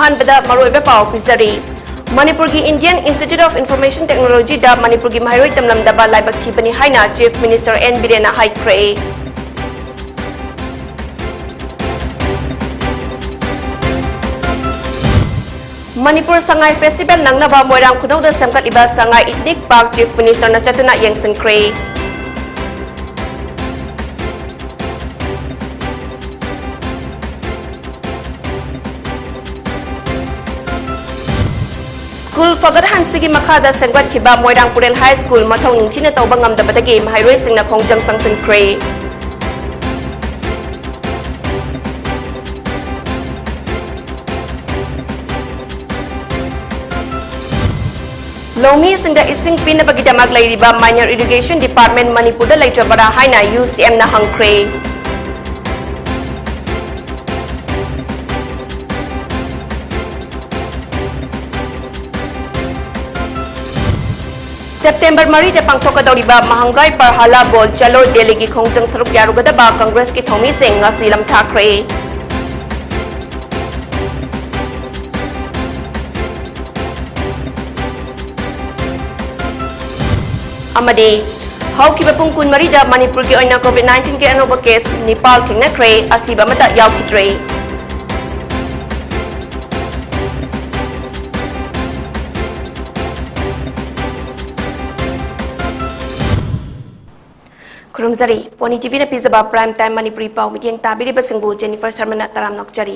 अहानबदा मरोइबा पाव पिजरी मणिपुर की Indian Institute of Information Technology दा मणिपुर की महरोई तमलमदबा लाइबक थीबनी हाइना चीफ मिनिस्टर एन बिरेना हाइख्रे मणिपुर संगाई फेस्टिवल नंगनबा मोइरांग खुनौदा सेमकटलिबा Sangai ethnic park chief minister न चतुना यंगसनख्रे स्कूल फगत हांसिगी मखादा सेंगटखिबा मोइरांग पुरेल हाई स्कूल मथौ निंथिना तौबा ngamdabadagi mahiroi singna khongjang sangsankhre Lomi singda ising pinabagi damag lairiba minor irrigation department Manipur da laitrabara haina UCM na hangkre September Mari de pangthokadoriba mahangai parhala bol chalo delegi khongjang saruk yarugadaba Congress ki thomi sing ngasi lam thakre Amadi haukiba pung kun mari da Manipur ki oina COVID-19 ke anoba case Nepal thingnakre asiba mata yaukhitre Kurumzari, PONYTV na pizaba prime time Manipuri pau midiyang tabiri basingbu Jennifer Sharma na taram nokjari.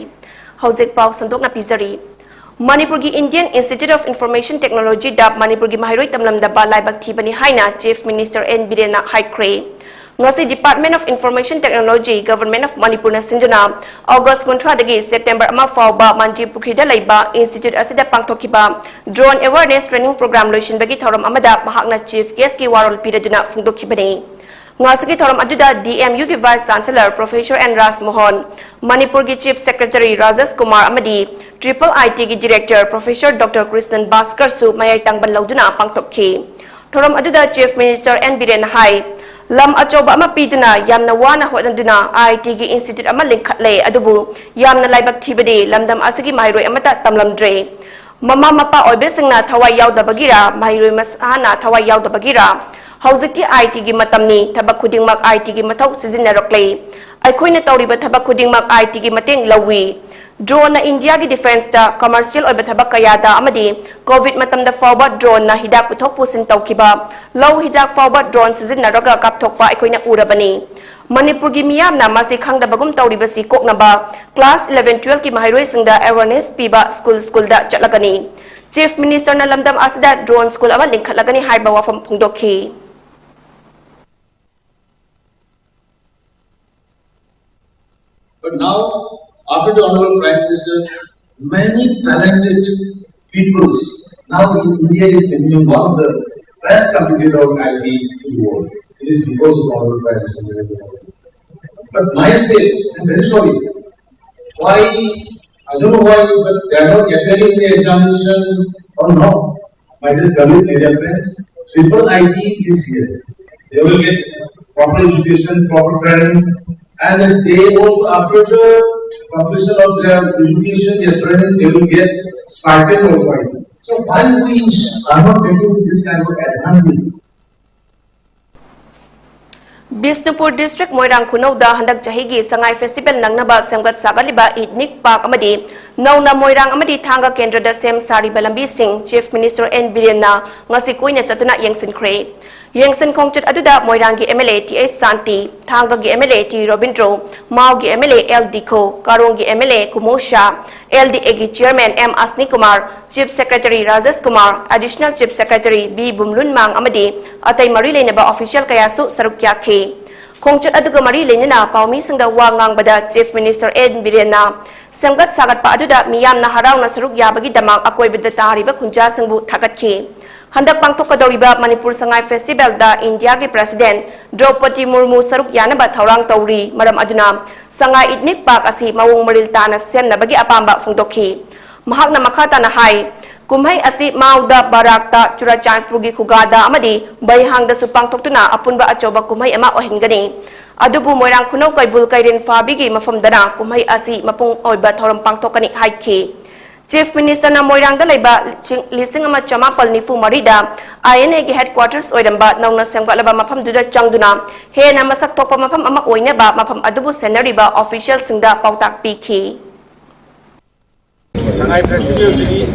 Haujik pau sandok na pizari. Manipur ki Indian Institute of Information Technology dap Manipur ki mahiroi tamlamdaba laibak thibani haina Chief Minister N Birena haikre. Ngasi Department of Information Technology Government of Manipur na sinjuna August 3 dagi September ama fauba Manipur da laiba Institute asida pangthokiba drone awareness training program loishin bagi thoram amada mahakna chief guest ki warol piraduna phungdokhibani. Ngasaki thoram aduda DMU ki Vice Chancellor Professor N. Ras Mohan, Manipur ki Chief Secretary Rajesh Kumar Amadi, Triple IT ki Director Professor Dr. Krishnan Bhaskar Su mayai tangban lauduna pangthokhi. Thoram aduda Chief Minister N. Biren hai, lam achoba ama piduna yamna wana hodanduna IT ki Institute ama linkhatle adubu yamna laibak thibadi lamdam asagi mairoi amata tamlamdre. Mama mapa oibe singna thawai yaudabagira mairoi masana thawai yaudabagira. Haujikti IT gi matamni thabak khudingmak IT gi mathau sizinarokle aikhoina tawriba thabak khudingmak IT gi mateng lawi drone na India gi defense ta commercial oiba thabak kayada amadi covid matamda forward drone na hidak puthok pusin tawkiba law hidak forward drone sizinaraga kapthokpa aikhoina urabani Manipur gi miyam na masi khangda bagum tawriba si koknaba class 11 12 ki mahiroi singda awareness piba school da chatlagani Chief Minister na lamdam asida drone school ama linkhatlagani haiba wafam phungdokhi But now, after the Honorable Prime Minister, many talented people now in India is becoming one of the best competitor of IT in the world. It is because of the Honorable Prime Minister. But my state, I'm very sorry. Why? I don't know why, but they are not appearing in the examination or no. My dear colleague, my dear friends, Triple IT is here. They will get proper education, proper training. And then they also, after the completion of their education, their training, they will get cited also. So why we are not getting this kind of advantage? Bisnupur District Moirang Khunauda handak chahigi Sangai Festival nangnaba semgat sagaliba ethnic park amadi nauna Moirang amadi thanga kendra da sem sari balambi sing Chief Minister N Birena ngasi koina chatuna yengsinkhre Yengsin Kongchat aduda Moirang gi MLA T.A. Santi, Thanga gi MLA T. Robindro, Mao gi MLA L. Diko, Karong gi MLA Kumosha, LDA gi Chairman M. Asni Kumar, Chief Secretary Rajesh Kumar, Additional Chief Secretary B. Bumlun Mang Amadi, Atay Mari Lenaba Official Kayasu Sarukyakhe. Kongchat aduga Mari Lenina, Paumi Singda Wangang Bada Chief Minister N. Birena, Semgat Sagat pa aduda Miyam na haraw na Sarukyabagi damang akoy bidata ba kunja sangbu Thakatke. Handak pangthokadoriba Manipur Sangai Festival da India ki President Draupadi Murmu saruk yanaba thaurang tawri maram aduna Sangai ethnic park asi mawung maril tana semnabagi apamba phungdokhi mahakna makhata na hai kumhai asi mauda barakta Churachandpur gi khugada amadi baihangda su pangthoktuna apunba achoba kumhai ama ohingani adubu Moirang Khunau kaibul kairen fabigi mafamdana kumhai asi mapung oiba thoram pangthokani haikhi Chief Minister na Moirangda laiba lising ama chamapal nifu marida INA gi headquarters oiramba nauna semgalaba mafam duda changduna he na masak thokpa mafam ama oine ba mafam adubu senariba official singda pautak pikhi Sangai festival sini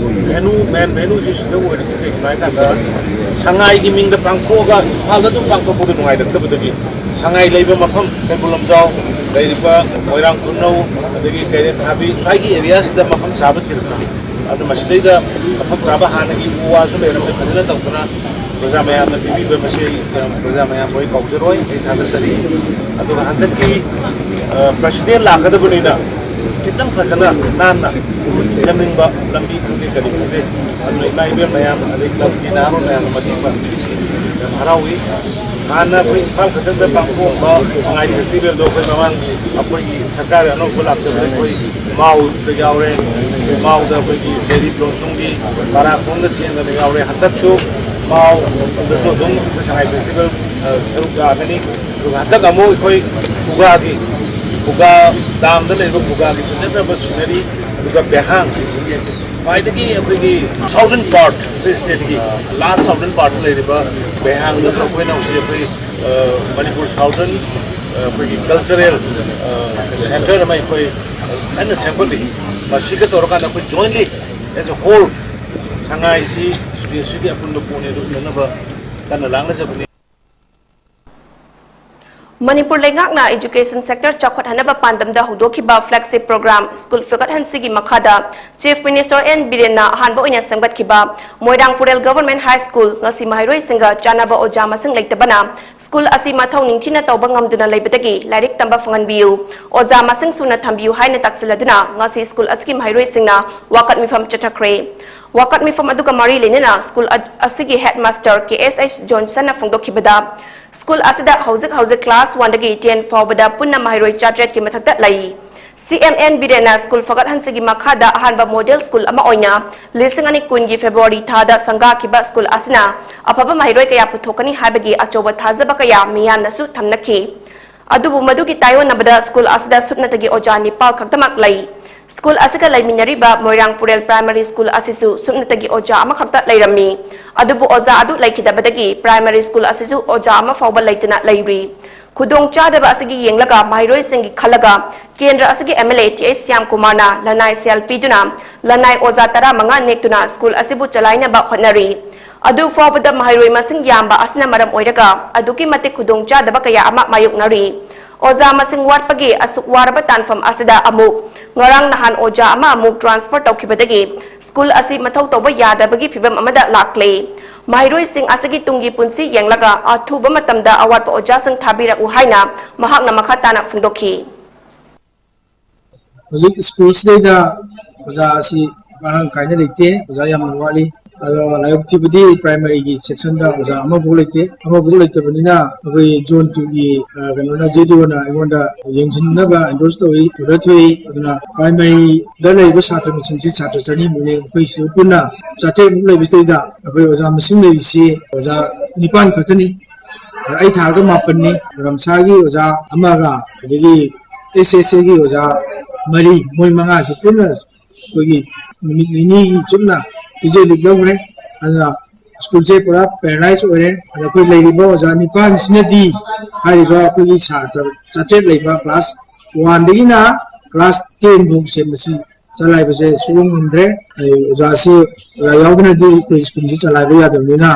menu ji sudah ada sini mereka Sangai di minggu pangkoga hal itu pangko pun nungai dak betul Sangai lagi mafam belum jauh dari orang kuno dari kaya tapi sagi area sudah mafam sahabat kesana ada masih ada mafam sahabat hanya di luar sudah ada macam tahu kena bersama yang TV masih bersama yang boy kau jeroi itu ada seri atau hendak ki presiden lah kata begini kita kerana nana seming ba lambi kundi kali kundi anu ilai ber mayam ada klub di naro mayam mati ba yang harawi karena hal kerja bangku ba ngai festival do ko memang apa ni sarkar anu bulak se koi mau de gaure mau da bagi jadi blosong di para kongres yang de gaure hatak chu mau de so dong sangai festival seru ga ni hatak kamu koi uga di buka dalam dan itu buka di punya apa suneri buka behang, pada ki apa ki southern part state ki last southern part le di behang itu apa yang usia apa Manipur southern apa ki cultural center nama apa ane sample masih kita orang apa jointly as a whole sangai si studi apa untuk punya itu mana kan lang saja punya Manipur lengak na education sector chakot hanaba pandamda hudokiba flagship program school fakat hansigi makhada Chief Minister N Birena hanbo inya samgat kiba Moirangpurel Government High School ngasi mahairoi singa chanaba oja masing leitabana school asi mathau ningthina tawba ngamduna leibadagi lairik tamba fangan biu oja masing suna thambiu haina takseladuna ngasi school asigi mahairoi singna wakat mifam chatakre wakat mifam aduga mari lenina school asigi headmaster KSH Johnson na phongdokibada School asida hauzik class 1 dagi 10 fawbada punna mahairoi chartered ki mathakta lai CMN Birena school fakat hansigi makhada ahanba model school ama oina lising ani kungi February thada sanga kiba school asina apaba mahairoi kaya puthokani habagi achoba thazaba kaya miyam nasu thamnaki adubu madugi tayo nabada school asida supnatagi ojani pal khaktamak lai School asika laiminariba Moirangpurel Primary School asisu supnatagi oja ama khakta lairami adubu oja adu laikidabadagi primary school asisu oja ama fawba laitana lairi khudong chadaba asigi yenglaga mairoi singi khalaga kendra asigi MLA TS Syam Kumarna lanai CLP duna lanai oja tara manga nektuna school asibu chalaina ba khonari adu fawbada mairoi masing yamba asna maram oiraga aduki matik khudong chadaba kaya ama mayuknari oja masing watpagi asuk warba tanfam asida amuk ngarang nahan oja ama amuk transport tawkibadagi school asi mathau tawba yadabagi phibam amada lakle mairoi sing asigi tungi punsi yenglaga athuba matamda awatpa oja sang thabira uhaina mahakna makhatana phungdokhi Music schools da oja asi parang kaina leite oja yam wali alo layok tibudi primary gi section da oja ama bolete banina abai zone 2 gi kanona jedu na imonda yengsin na ba endorse to yi rathui aduna primary da lei ba satra mission si satra chani mune abai su punna chate lei bisai da abai oja machine lei si oja nipan khatani ai tha ga mapan ni ramsa gi oja ama ga adigi SSA gi oja mari moi manga si punna kogi ini chumna ije liblogre ana school je pura paralyze ore ana koi leiba oja nipan sinadi hariba kogi satra chate leiba class 1 digina class 10 buk se masi chalai base sulung mundre oja si yaudna di koi school je chalai ba yadamina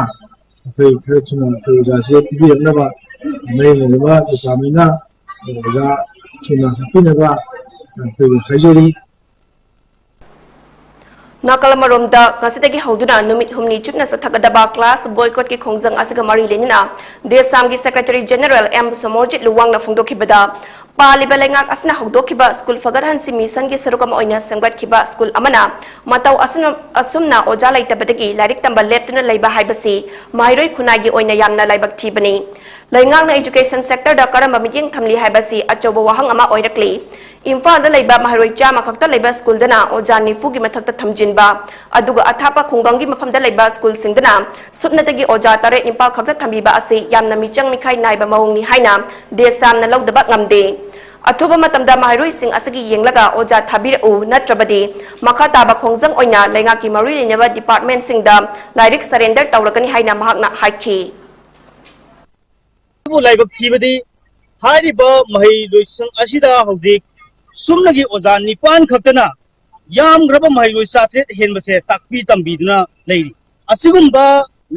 koi khretuna koi oja se bi na ba mai ne ba kamina oja tuna pina ba koi hajeri Nakalamaromda ngasidagi hauduna numit humni chupna sathagadaba class boycott ki khongjang asiga mari lenina Desamgi Secretary General M Somorjit Luwang na phongdokibada paliba lengak asna hogdokiba school fagarhan si mission gi sarukam oina sangbat kiba school amana matau asumna oja laitabadagi larik tamba leptuna laiba haibasi mairoi khunagi oina yamna laibak thibani laingang na education sector da karamba miting thamli haibasi achoba wahang ama oirakli Imphal da laiba maharoi chama khakta laiba school dana oja nifu gi mathakta thamjinba aduga athapa khunggang gi mafam da laiba school singdana supnatagi oja tare impal khakta thambiba ase yamna michang mikhai naiba mawngni haina desam na lawdaba ngamde Athuba matamda maharoi sing asagi yenglaga oja thabir u natrabadi makha taba khongjang oina lenga ki mari lenaba department singda lairik surrender tawrakani haina mahakna haiki bu laibak thibadi hariba mahai loisang asida haudik sumnagi oza nipan khaktana yam graba mahai loi satret henbase takpi tambiduna leiri asigumba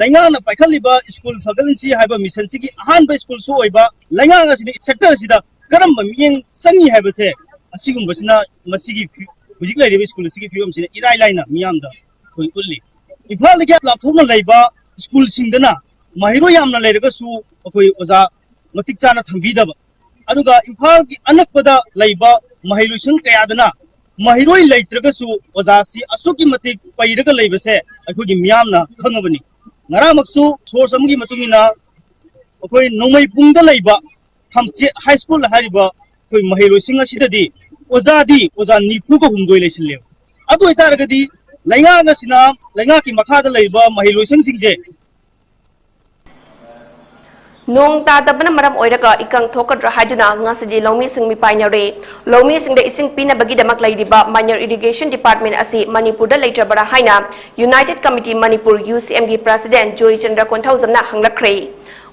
lainga na paikhaliba school fagalnsi haiba mission sigi ahan ba school so oiba lainga ngasini sector sida karamba miyeng sangi haibase asigumba sina masigi hujik lairiba school sigi fiom sina irai laina miyamda koi ulli ifal ge lapthona laiba school singdana mahiro yamna lairaga su akoi oza matik chana thambidaba aduga imphal gi anakpada laiba mahilusun kayadana mahiroi laitragasu oza si asuki matik pairaga laibase akoi gi miyamna khangabani ngaramaksu source amgi matungina akoi nomai pungda laiba thamche high school hariba koi mahilusin asidadi oza nifu ko humdoi leisille adu itaragadi lainga ngasina lainga ki makhada laiba mahilusin singje nong ta dabana maram oiraga ikang thokadra haiduna ngasidi lomi sing mi painare lomi sing da ising pina bagi damak laidiba minor irrigation department asi manipur da later bara haina united committee manipur UCM gi president joy chandra konthawzamna hanglakre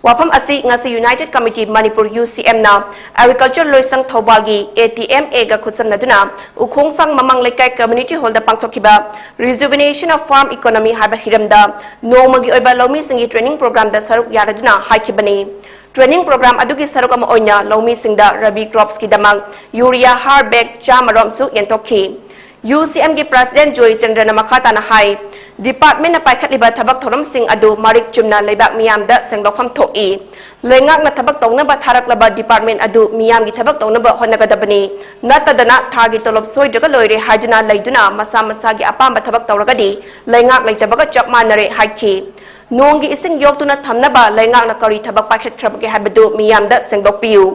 wafam asi ngasi united committee manipur UCM na agriculture loisang thobal gi ATM ga khutsamna duna ukhongsang mamang lekai community hall da pangthokiba rejuvenation of farm economy haba hiramda nomagi oiba lomi singi training program da saruk yaraduna haikibani training program adugi saruk ama oina lomi singda rabi crops ki damang urea har bag chamarom su yentokhi UCM gi president joy chandra na makhata na hai department na paikhatliba thabak thoram sing adu marik chumna leibak miyam da senglokham thoi lengak na thabak tongna ba tharaklaba department adu miyam gi thabak tongna ba honagadabani natadana thagi tolop soidaga loire haiduna leiduna masa masa gi apamba thabak tawragadi lengak leitabaga chapmanare haiki nongi ising yoktuna thamnaba lengak na kari thabak paikhat khrabage habadu miyam da sengdokpiu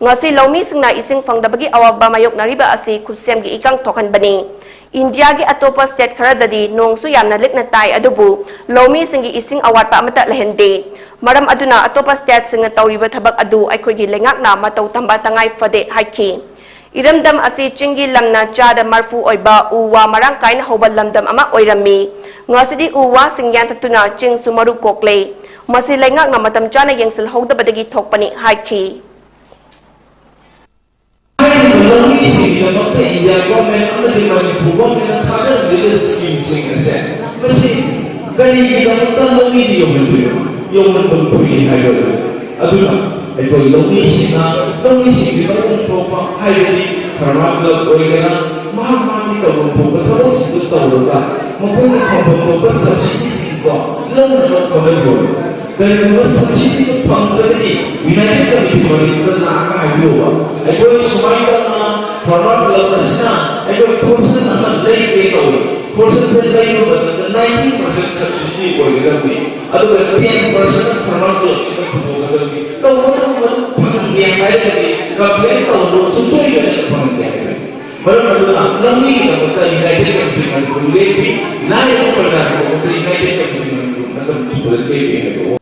ngasi lomi singna ising fangdabagi awaba mayok nariba asi khusem gi ikang thokhan bani India gi atopa state kharadadi nongsu yamna likna tai adubu lomi singi ising awat pa amata lehende maram aduna atopa state singa tawriba thabak adu aikoi gi lengak na matau tamba tangai fade haiki iramdam asi chingi lamna chada marfu oiba uwa marang kain hobal lamdam ama oirami ngasidi uwa singyan tatuna ching sumaru kokle masi lengak na matam chana yengsil hogdabadagi thokpani haiki Lonely sing the India government under the Manipur government other little scheme sing and said, but see, very lonely human to be higher. Aduna, I go lonely sing the profile highly, Karaka, Oigana, Mahamani, the Pocos, the Tauruga, Mapuni, Papa, subsidies, learn from the world. There was subsidy of Pangani, United Committee Manipur, Naka, I go to Farmer Lavasna, I go person on the late away. Person said the 90% subsidy for the company. Otherwise, 10% farmer proposal. The one the American government of those who say that from the but lonely of the United Committee Manipur, 9% of the United Committee Manipur.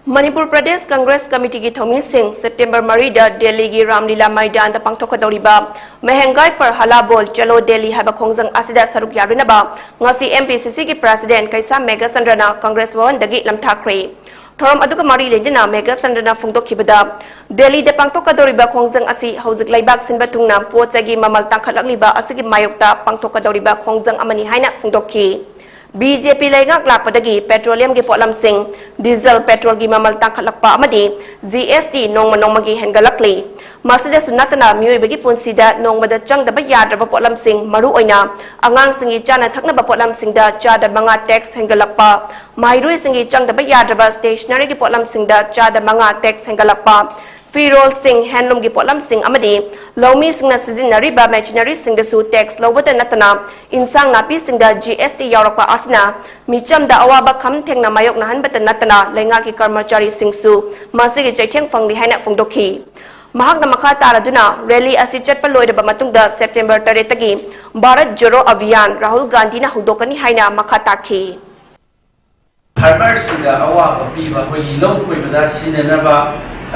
Manipur Pradesh Congress Committee ki thomi sing September Marida Delhi gi Ramlila Maidan da pangthokadoriba mehengai par halabol chalo Delhi haba khongjang asida saruk yaruna ba ngasi MPCC ki president Kaisa Mega Sandrana Congress Bhavan dagi lamthakre thoram aduga mari lejina Mega Sandrana phungdokhibada Delhi da pangthokadoriba khongjang asi hojik laibak sinba tungna pochagi mamal tangkhalakliba asigi mayokta pangthokadoriba khongjang amani haina phungdokhi BJP laingak lapadagi petroleum gi potlam sing diesel petrol gi mamal tangkhalakpa amadi GST nongmagi hengalakli masida sunatana mioi bagi punsida nongmada changdaba yadraba potlam sing maru oina angang singi chana thaknaba potlam singda chada manga tax hengalakpa mairui singi changdaba yadraba stationery gi potlam singda chada manga tax hengalakpa Firol Singh handloom gi potlam sing amadi lomi singna seasonary ba machinery sing da su tax lobata natana insang napi sing da GST yawrakpa asna micham da awaba kham thengna mayok na hanbata natana lenga ki karmachari sing su masigi chaitheng fangli haina phungdokhi mahak na makha taraduna rally asi chatpa loiraba matungda September 3 tagi Bharat Joro Abhiyan Rahul Gandhi na hudokani haina makha takhi farmers da awaba piba koi low koi bada sinanaba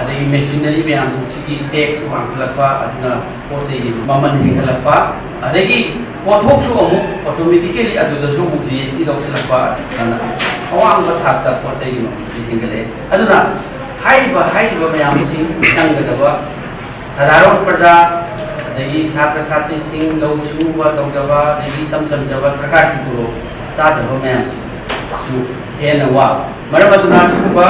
adagi machinery मैम Singh tax वांखलपा अदुना पोचे ममन हेंगलपा adagi पोथोक सु अमु automatically अदुदसु GST दौसलपा अदना अवांग बथाता पोचे हेंगले अदुना हाइबा मैम सिंह संगदबा साधारण प्रजा adagi छात्र छात्री सिंह लौ सुबा तौजबा adagi चमचमजबा सरकार की तुलो साधबा मैम सु हेन वा मरम अदुना सुबा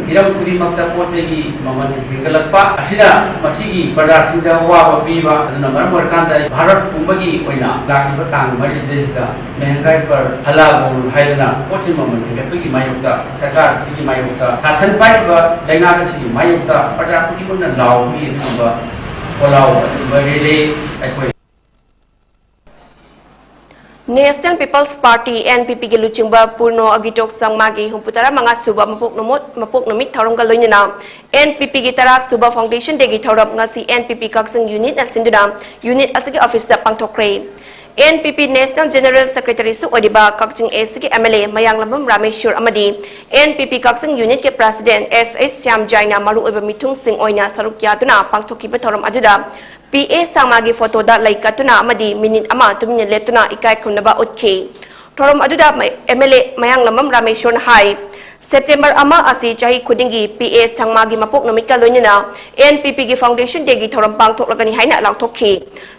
हिरम खुदिमक्ता पोचेगी ममन हेंगलपा असिदा मसिगी प्रजासिंदा वाबा पीबा अदुना मरम वरकांदा भारत पुंबगी ओइना लाकिबा तांग मरिसिदेसिदा महंगाई पर हलाबोल हाइदना पोचिन ममन हेंगलपगी मायुक्ता सरकार सिगी मायुक्ता शासन पाइबा लेंगाग सिगी मायुक्ता प्रजा खुदिमक्ना लाउबी अदुबा Olav बरेले अखोय National People's Party NPP के लुचिंबा पूर्णो अगिटोक संगमागी हुंपुतरा मंगा सुबा मपोक नमित थौरंगा लोइना NPP की तरा सुबा फाउंडेशन देगी थौरब ngasi NPP काक्संग यूनिट असिंदुना यूनिट असगी ऑफिस दा पांगथोक्रे NPP National General Secretary su odiba kakching ASG MLA Mayanglambam Rameshwar amadi NPP kaksing unit ke President SS Syam Jaina maru oiba mithung sing oina saruk yaduna pangthokiba thoram aduda PA samagi photo da laikatuna amadi minute ama tumine leptuna ikai khunaba utke thoram aduda MLA Mayanglambam Rameshwar hai September ama asi chahi khudingi PA sangmagi mapok namit ka loinina NPP gi foundation degi thoram pangthoklagani haina langthokhi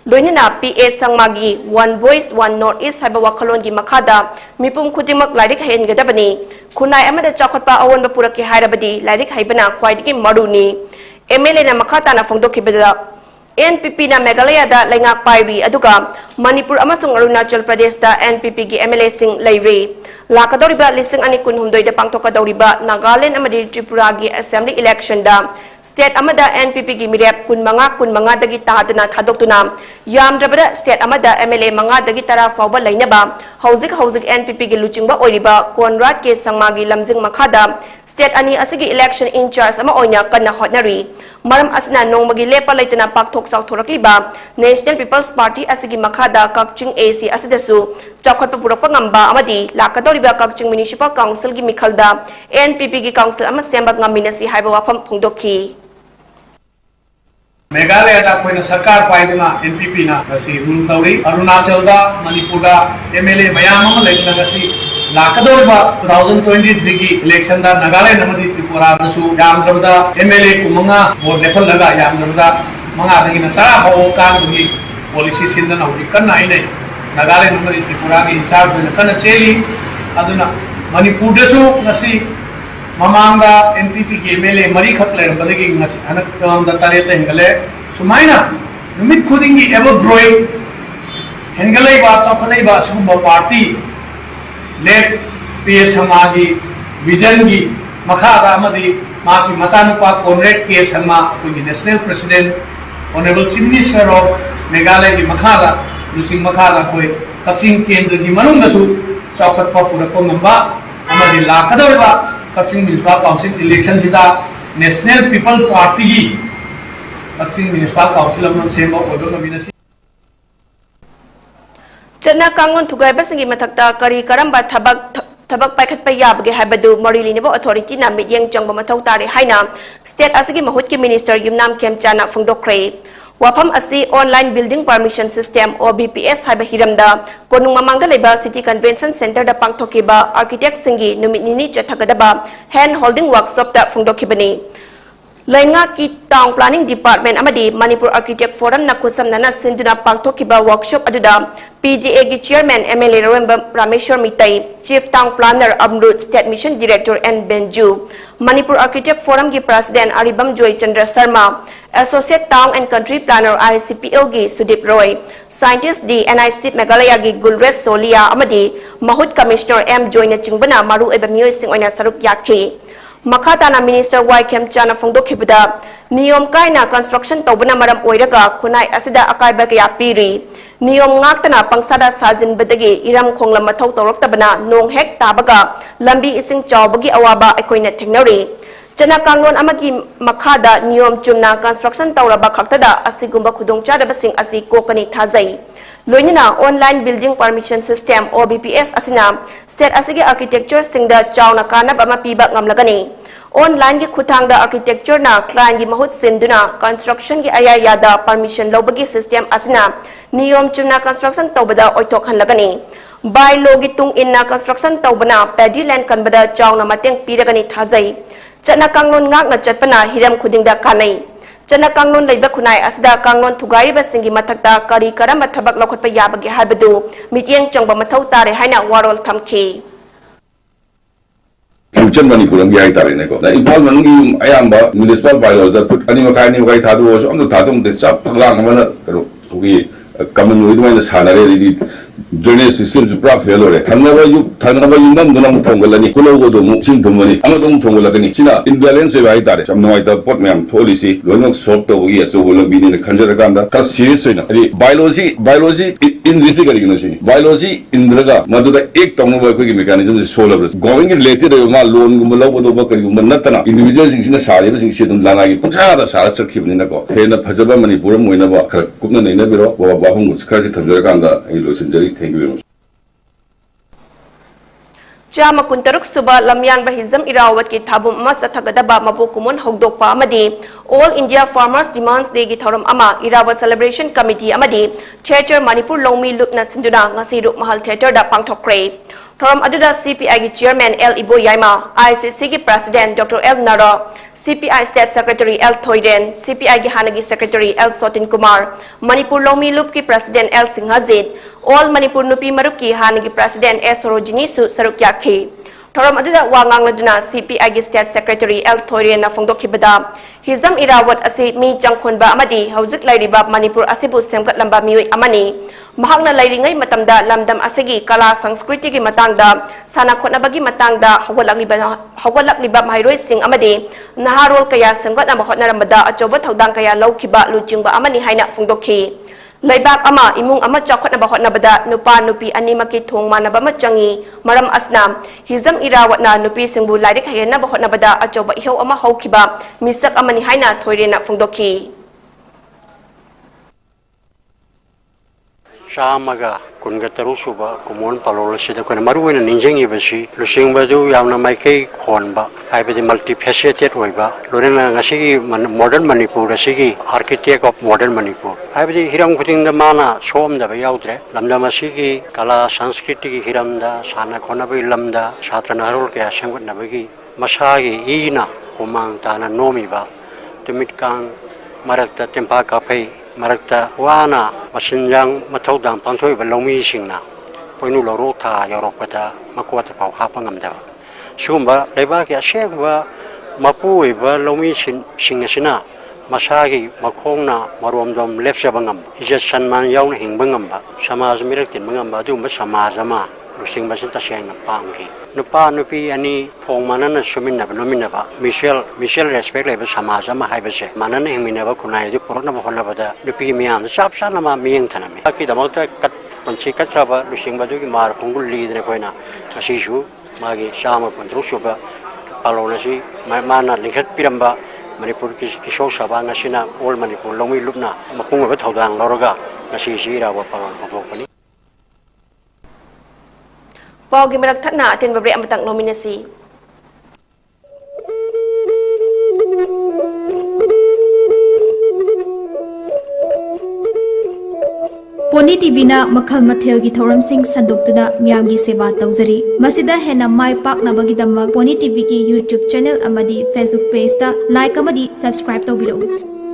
loinina PA sangmagi one voice one north east haiba wakhalon gi makhada mipum khudimak lairik hen gadabani khunai amada chakhotpa awonba purake hairabadi lairik haibana khwaidigi maruni MLA na makhata na phongdokhibada NPP na Meghalaya da laingak pairi aduga Manipur amasung Arunachal Pradesh da NPP gi MLA sing lairi lakadoriba lising ani kunhumdoi da pangthokadoriba Nagaland amadi Tripura gi assembly election da state amada NPP gi mirep kunmanga dagi tadana thadoktuna yamdrabada state amada MLA manga dagi tara fawba lainaba hauzik NPP gi luchingba oiriba Conrad ke sangmagi lamjing makhada state ani asigi election in charge ama oina kanna hotnari maram asna nongmagi lepa laitana pakthok sauthorakliba National People's Party asigi makhada kakching AC asidasu chakhotpa purakpa ngamba amadi lakadoriba kakching municipal council gi mikhalda NPP gi council ama sembak ngaminasi haiba wafam phungdokhi Meghalaya da koina sarkar paiduna NPP na gasi rule tauri Arunachal da Manipur da MLA mayam ama laina gasi lakadorba 2023 gi election da Nagaland amadi Tripura da su yamdrabda MLA kumanga vote level laga yamdrabda manga dagi na tara ho kan gi policy sinda na hu kan nai nei Nagaland amadi Tripura gi in charge na kan cheli aduna Manipur da su gasi mamanga NPP ki MLA mari khatle badagi ngasi anak kam da tare te hengale sumaina numit khudingi ever growing hengalai ba chokhalai ba sumba party led PS samagi vision gi makhada amadi maki machanupa Conrad K Sharma ki national president honorable chief minister of Meghalaya ki makhada lusing makhada koi Kaching kendra gi manung da su chokhat pa pura ko ngamba amadi lakadorba Kaching Municipal Council election sida National People Party Kaching Municipal Council among semba odo nabinasi Chana kangon thugai basingi mathakta kari karamba thabak paikhat pa yabge haibadu Marilinibo authority na midyang changba mathau tare haina state asigi mahut ki minister Yumnam Khemcha na phongdokre wafam asi online building permission system OBPS haiba hiramda konung mamangda leba city convention center da pangthokiba architect singi numit nini chathagadaba hand holding workshop da phongdokhibani lainga ki town planning department amadi Manipur architect forum na khusam nana sinduna pangthokiba workshop aduda PDA gi chairman MLA Rameshwar Mitai chief town planner Amrut state mission director N Benju Manipur architect forum gi president Aribam Joy Chandra Sharma associate town and country planner ICPO gi Sudip Roy scientist D NIC Meghalaya gi Gulres Solia amadi mahut commissioner M Joy na chingbana maru eba miyoi sing oina saruk yakhi Makhatana Minister WANGKHEMCHA na phongdokhibada niyom kaina construction tobana maram oiraga khunai asida akaiba kaya piri niyom ngaktana pangsada sajin badagi iram khonglam mathau tawraktabana nong hek tabaga lambi ising chawbagi awaba akoina thengnari chana kanglon amagi makhada niyom chumna construction tawraba khaktada asigumba khudongchadaba sing asi kokani thajai loinina online building permission system OBPS asina state asigi architecture singda chawna kanab ama piba ngamlagani online gi khutang da architecture na client gi mahut sinduna construction gi aya da permission lobagi system asna niyom chumna construction tawbada oitok hanlagani by law gi tung inna construction tawbana paddy land kanbada chawna mateng piragani thajai chana kanglon ngak na chatpana hiram khudingda kanai chana kanglon leiba khunai asda kanglon thugari ba singi mathakta kari karama thabak lokhotpa yabagi habadu mityeng changba mathau tare haina warol thamki Future Manipur ang gaya tayo niko. Na impal manung ayamba municipal bylaws at put ani makai thado so ang thadong de chap paglang naman na pero kugi kaman mo ito na sanare di journey system pra fail ore thanaba yung nam dunam thonggalani kulogo do mu sing thomani ang dong thonggalani sina imbalance ay tare sam no ita pot mem policy lonok solve to gi acho bolam bini ne khanjara kanda ka serious hoina ari bylaws in risi kari gino sini bylaws indraga maduda ek tongno ba ko gi mechanism solve government related ma loan gum law do ba kari gum natana individual sing sina sare ba sing sidum lana gi pungsa da sa sakhi ni na ko hena phajaba manipur moina ba khar kupna nei na biro ba ba hum skar si thamjara kanda ai lo sinjari thank you very much. Chama kuntaruk suba lamyan bahizam irawat ki thabum ama sathagadaba mabu kumun hogdokpa amadi All India Farmers Demands Day gi thoram ama irawat celebration committee amadi theater Manipur longmi lupna sinduna ngasi ruk mahal theater da pangthokre thoram aduda CPI gi chairman L Ibo Yaima ICC gi president Dr L Nara CPI State Secretary L Thoiden CPI gi Hanagi Secretary L Sotin Kumar Manipur longmi lup ki president L Singhazit All Manipur Nupi Marup ki Hanagi President S Sorojini Su Sarukyakhi thoram aduda wangang laduna CPI gi State Secretary L Thoiden na phongdokhibada hizam irawat asi mi changkhonba amadi hauzik lairiba Manipur asibu semgat lamba miwi amani mahakna lairingai matamda lamdam asigi kala sanskriti gi matangda sana khotnabagi matangda hawalakliba mahairoi sing amadi naharol kaya semgat na mahotnaramada achoba thodang kaya laukhiba lujingba amani haina phongdokhi Laibak ama imung ama chakot na bahot na bada nupa nupi ani makithong manaba machangi maram asnam hizam irawat na nupi singbu lairik hayan na bahot na bada achoba ihaw ama hawkiba misak amani haina thoire na phongdokhi Shamaga kunga tarusuba kumon palol sida kuna maruwena ninjeng ibasi lusing badu yamna maikei khonba haibadi multifaceted oiba lorena ngasi modern Manipur asigi architect of modern Manipur haibadi hiram kuting da mana som da yaudre lamda masigi kala sanskriti gi hiram da sana khona bai lamda satra narol ke asangut na bagi masagi ina humang tana nomi ba tumit kang marakta tempa kapai marakta wana masinjang mathaudang pangthoi ba lomi singna poinu loro tha yorok pada makwata pau hapa ngamda sumba leba ke aseba mapu ba lomi singasina masagi makhongna maromdom lepsa bangam ija sanman yauna hingbangam ba samaj miraktin bangam ba dum ba samajama lusing ba sin ta seng pangki nupa nupi ani phong manana suminna ba nomina ba Michelle respect leba samajama haibase manana hingmina ba kunai du porna ba honna ba da nupi miyam sap sana ma miyeng thaname ki damota kat panchi katra ba lusing ba du ki mar khongul lidre koina asisu magi shama pandru suba palona si mana lingkhat piramba Manipur Kishor Sabha ngasina All Manipur longmi lupna mapung ba thodang loroga ngasi sira wa palon phokpani Pawgi marak thakna aten babre amatang nominasi PONYTV na makhal mathel gi thoram sing sanduk tuna miyam gi seva tawjari masida hena mai pak na bagi damak PONYTV gi YouTube channel amadi Facebook page ta like amadi subscribe tawbiro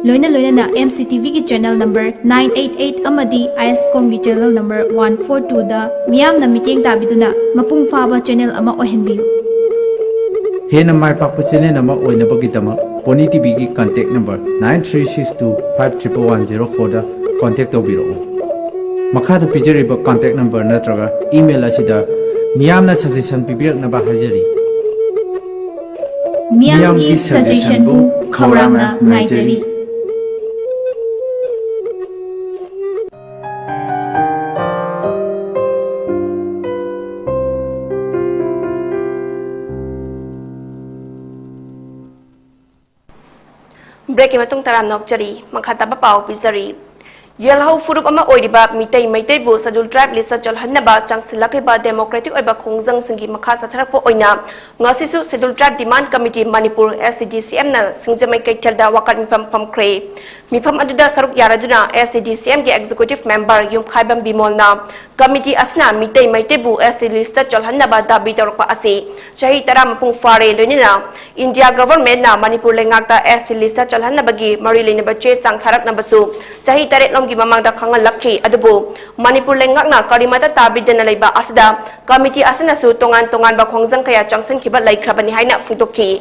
loina na MCTV gi channel number 988 amadi ISCOM gi channel number 142 da miyam na meeting tabiduna mapung faba channel ama ohenbiu hena mai pak channel ama oina bagi damak PONYTV gi contact number 9362511104 da contact tawbiro Makada pijariba contact number natraga email asida miyamna suggestion pibirak na bahajari miyam gi suggestion bu khawrangna ngaijari break matung taram nok chari makhataba pau pizari Yellow Furup ama oiriba mitay maitai bu Scheduled Tribe list chalhanaba changsilakiba democratic oiba khongjang singi makha satharakpo oina ngasisu Scheduled Tribe Demand Committee Manipur SDCM na singjamai kaithalda wakat mifam phamkre mifam aduda saruk yaraduna SDCM ge executive member yum khaibam bimolna committee asna mitay maitai bu SD list chalhanaba dabi torpa ase chahi tara mapung fare loinina India government na Manipur lengakta SD list chalhanabagi mari leinaba che sang tharak nabasu chahi tare gi mamang da khangal lakhi adubu Manipur lengak na karimata tabidana leiba asda committee asna su tongan ba khongjang kaya changsen kiba laikhrabani haina futoki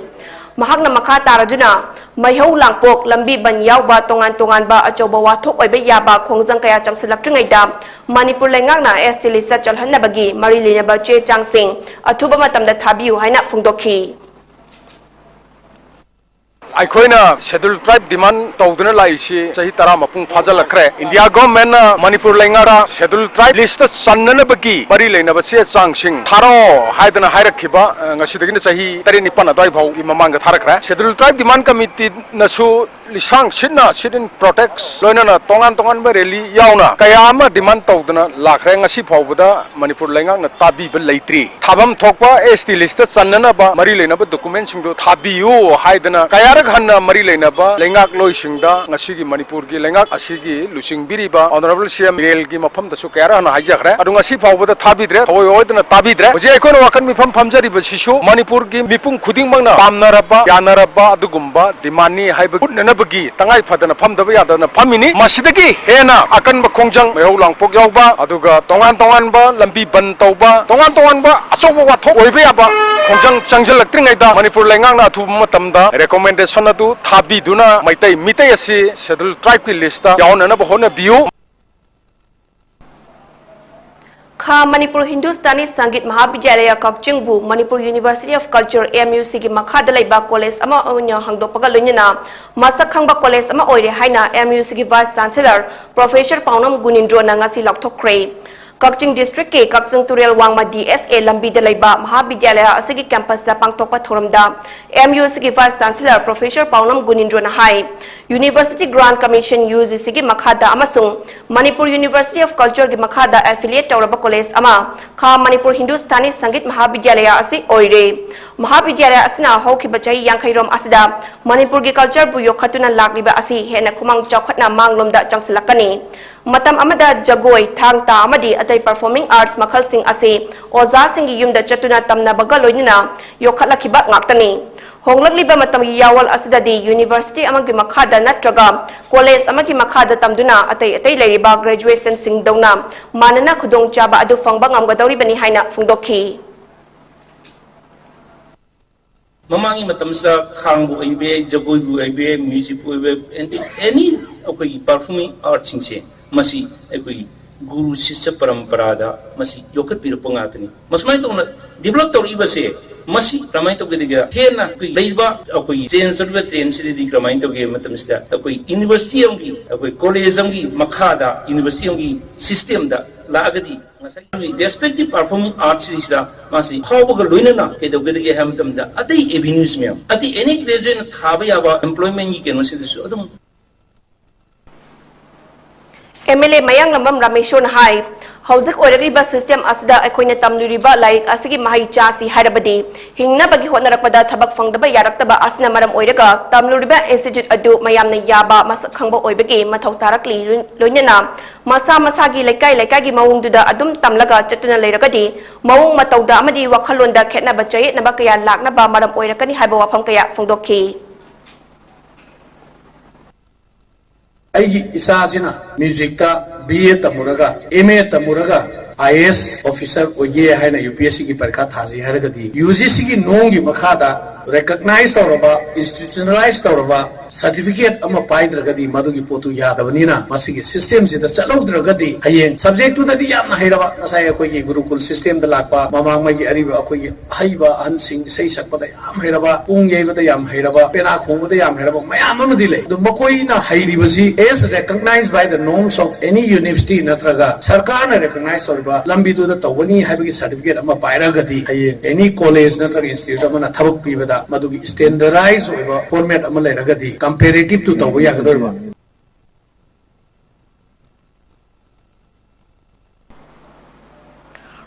mahakna makha taraduna maihau langpok lambi ban yawba tongan ba achoba wathok oibe yaba khongjang kaya changsilak tringaida Manipur lengak na ST list chalhanna bagi marilina ba che changsing athuba matamda thabiu haina futoki Aikoina Scheduled Tribe demand tawduna laisi sahi tara mapung phajalakhre India government na Manipur lengara Scheduled Tribe list sannana bagi pari leina bache changsing tharo haidana hairakhiba ngasidagina sahi tari nipan adai bhau gi mamanga tharakra Scheduled Tribe demand committee nasu lisang sidin protects loina na tongan ba rally yauna kaya ama demand tawduna lakhre ngasi phawbada Manipur lengang na tabi ba leitri thabam thokpa ST list sannana ba mari leina ba document singdo thabiu haidana kaya Hanna mari leina ba lengak loi singda ngasigi Manipur gi lengak asigi lusing biriba honorable CM rel gi mafam da su kara na hajakre adu ngasi phawbada thabidre thoi oidna tabidre je ekon wakan mifam phamjari ba sisu Manipur gi mipung khuding mangna pamnaraba yanaraba adugumba dimani haiba kunna bagi tangai phadana phamdaba yadana phamini masidagi hena akan ba khongjang mayau langpok yawba aduga tongan ba lambi ban tawba tongan ba achoba wathok oibe yaba khongjang changjalaktringaida Manipur lengak na thu matamda recommendation Sanadu Thabi Duna Maitai Mitai asi Scheduled Tribe lista yaunana bahona biu Kha Manipur Hindustani Sangit Mahavidyalaya Kakchingbu Manipur University of Culture MUC gi makhada laiba college ama onya hangdopaga loinina masak khangba college ama oire haina MUC gi vice chancellor Professor Paunam Gunindro na ngasi lokthokre Kakching District ke Kakching Turel Wangma DSA lambi da laiba Mahavidyalaya asigi campus da pangtokpa thoramda MUC gi vice chancellor Professor Paunam Gunindro na hai University Grant Commission UGC gi makhada amasung Manipur University of Culture gi makhada affiliate tawraba college ama Kha Manipur Hindustani Sangit Mahavidyalaya asi oire Mahavidyalaya asna hoki bachai yangkhairom asida Manipur gi culture bu yokhatuna lakliba asi hena khumang chawkhatna manglomda changsilakani matam amada jagoi thangta amadi atai performing arts makhal sing ase oza singi yumda chatuna tamna baga loinina yokhatlakhiba ngaktani honglakliba matam yawal asidadi university amagi makhada natraga college amagi makhada tamduna atai leiriba graduation sing dawna manana khudong chaba adu fangba ngamgadawri bani haina fungdokhi Mamangi matamsa khangbu aibe jagoibu aibe music aibe any okay performing arts singse masi ekoi guru sisya parampara masi yokat pirupangatani masmai to develop tori base masi ramai to gediga hena koi leiba ekoi change of train sidi ramai to ge matamsta ekoi university amgi ekoi college amgi makhada university amgi system da lagadi masai respective performing arts is da masi khawba loinana ke do gediga hamtamda atei avenues me ati any graduate khaba yaba employment gi keno sidisu adum MLA Mayang Lambam Rameshon Hai Hauzik Orariba system asda akoina tamluriba like asigi mahai chasi harabadi hingna bagi honarapada thabak fangdaba yaraktaba asna maram oiraga tamluriba institute adu mayamna yaba masak khangba oibagi mathau tarakli loinana masa masagi laikai gi mawungduda adum tamlaga chatuna leiragadi mawung matauda amadi wakhalonda khetna bachai na bakaya lakna ba maram oirakani haiba wafam kaya fungdokhi Aigi isasina music ta BA tamuraga MA tamuraga IS officer oye haina UPSC ki parikha thasi haragadi UGC ki nongi makhada recognized tawraba institutionalized tawraba certificate ama paidragadi madugi potu yadabanina masigi system sida chalaudragadi hayeng subject to dadi yamna hairaba nasai akoi gi gurukul system da lakpa mamang mai gi ariba akoi gi haiba hansing sei sakpada yam hairaba pung yeba da yam hairaba pena khongba da yam hairaba mayam amadi le do makoi na hairibasi is recognized by the norms of any university natraga sarkar na recognize tawraba lambi do da tawani haibagi certificate ama pairagadi hayeng any college natraga institute ama na thabak pibada madugi standardized oiba format ama leragadi comparative to tawo yagadorba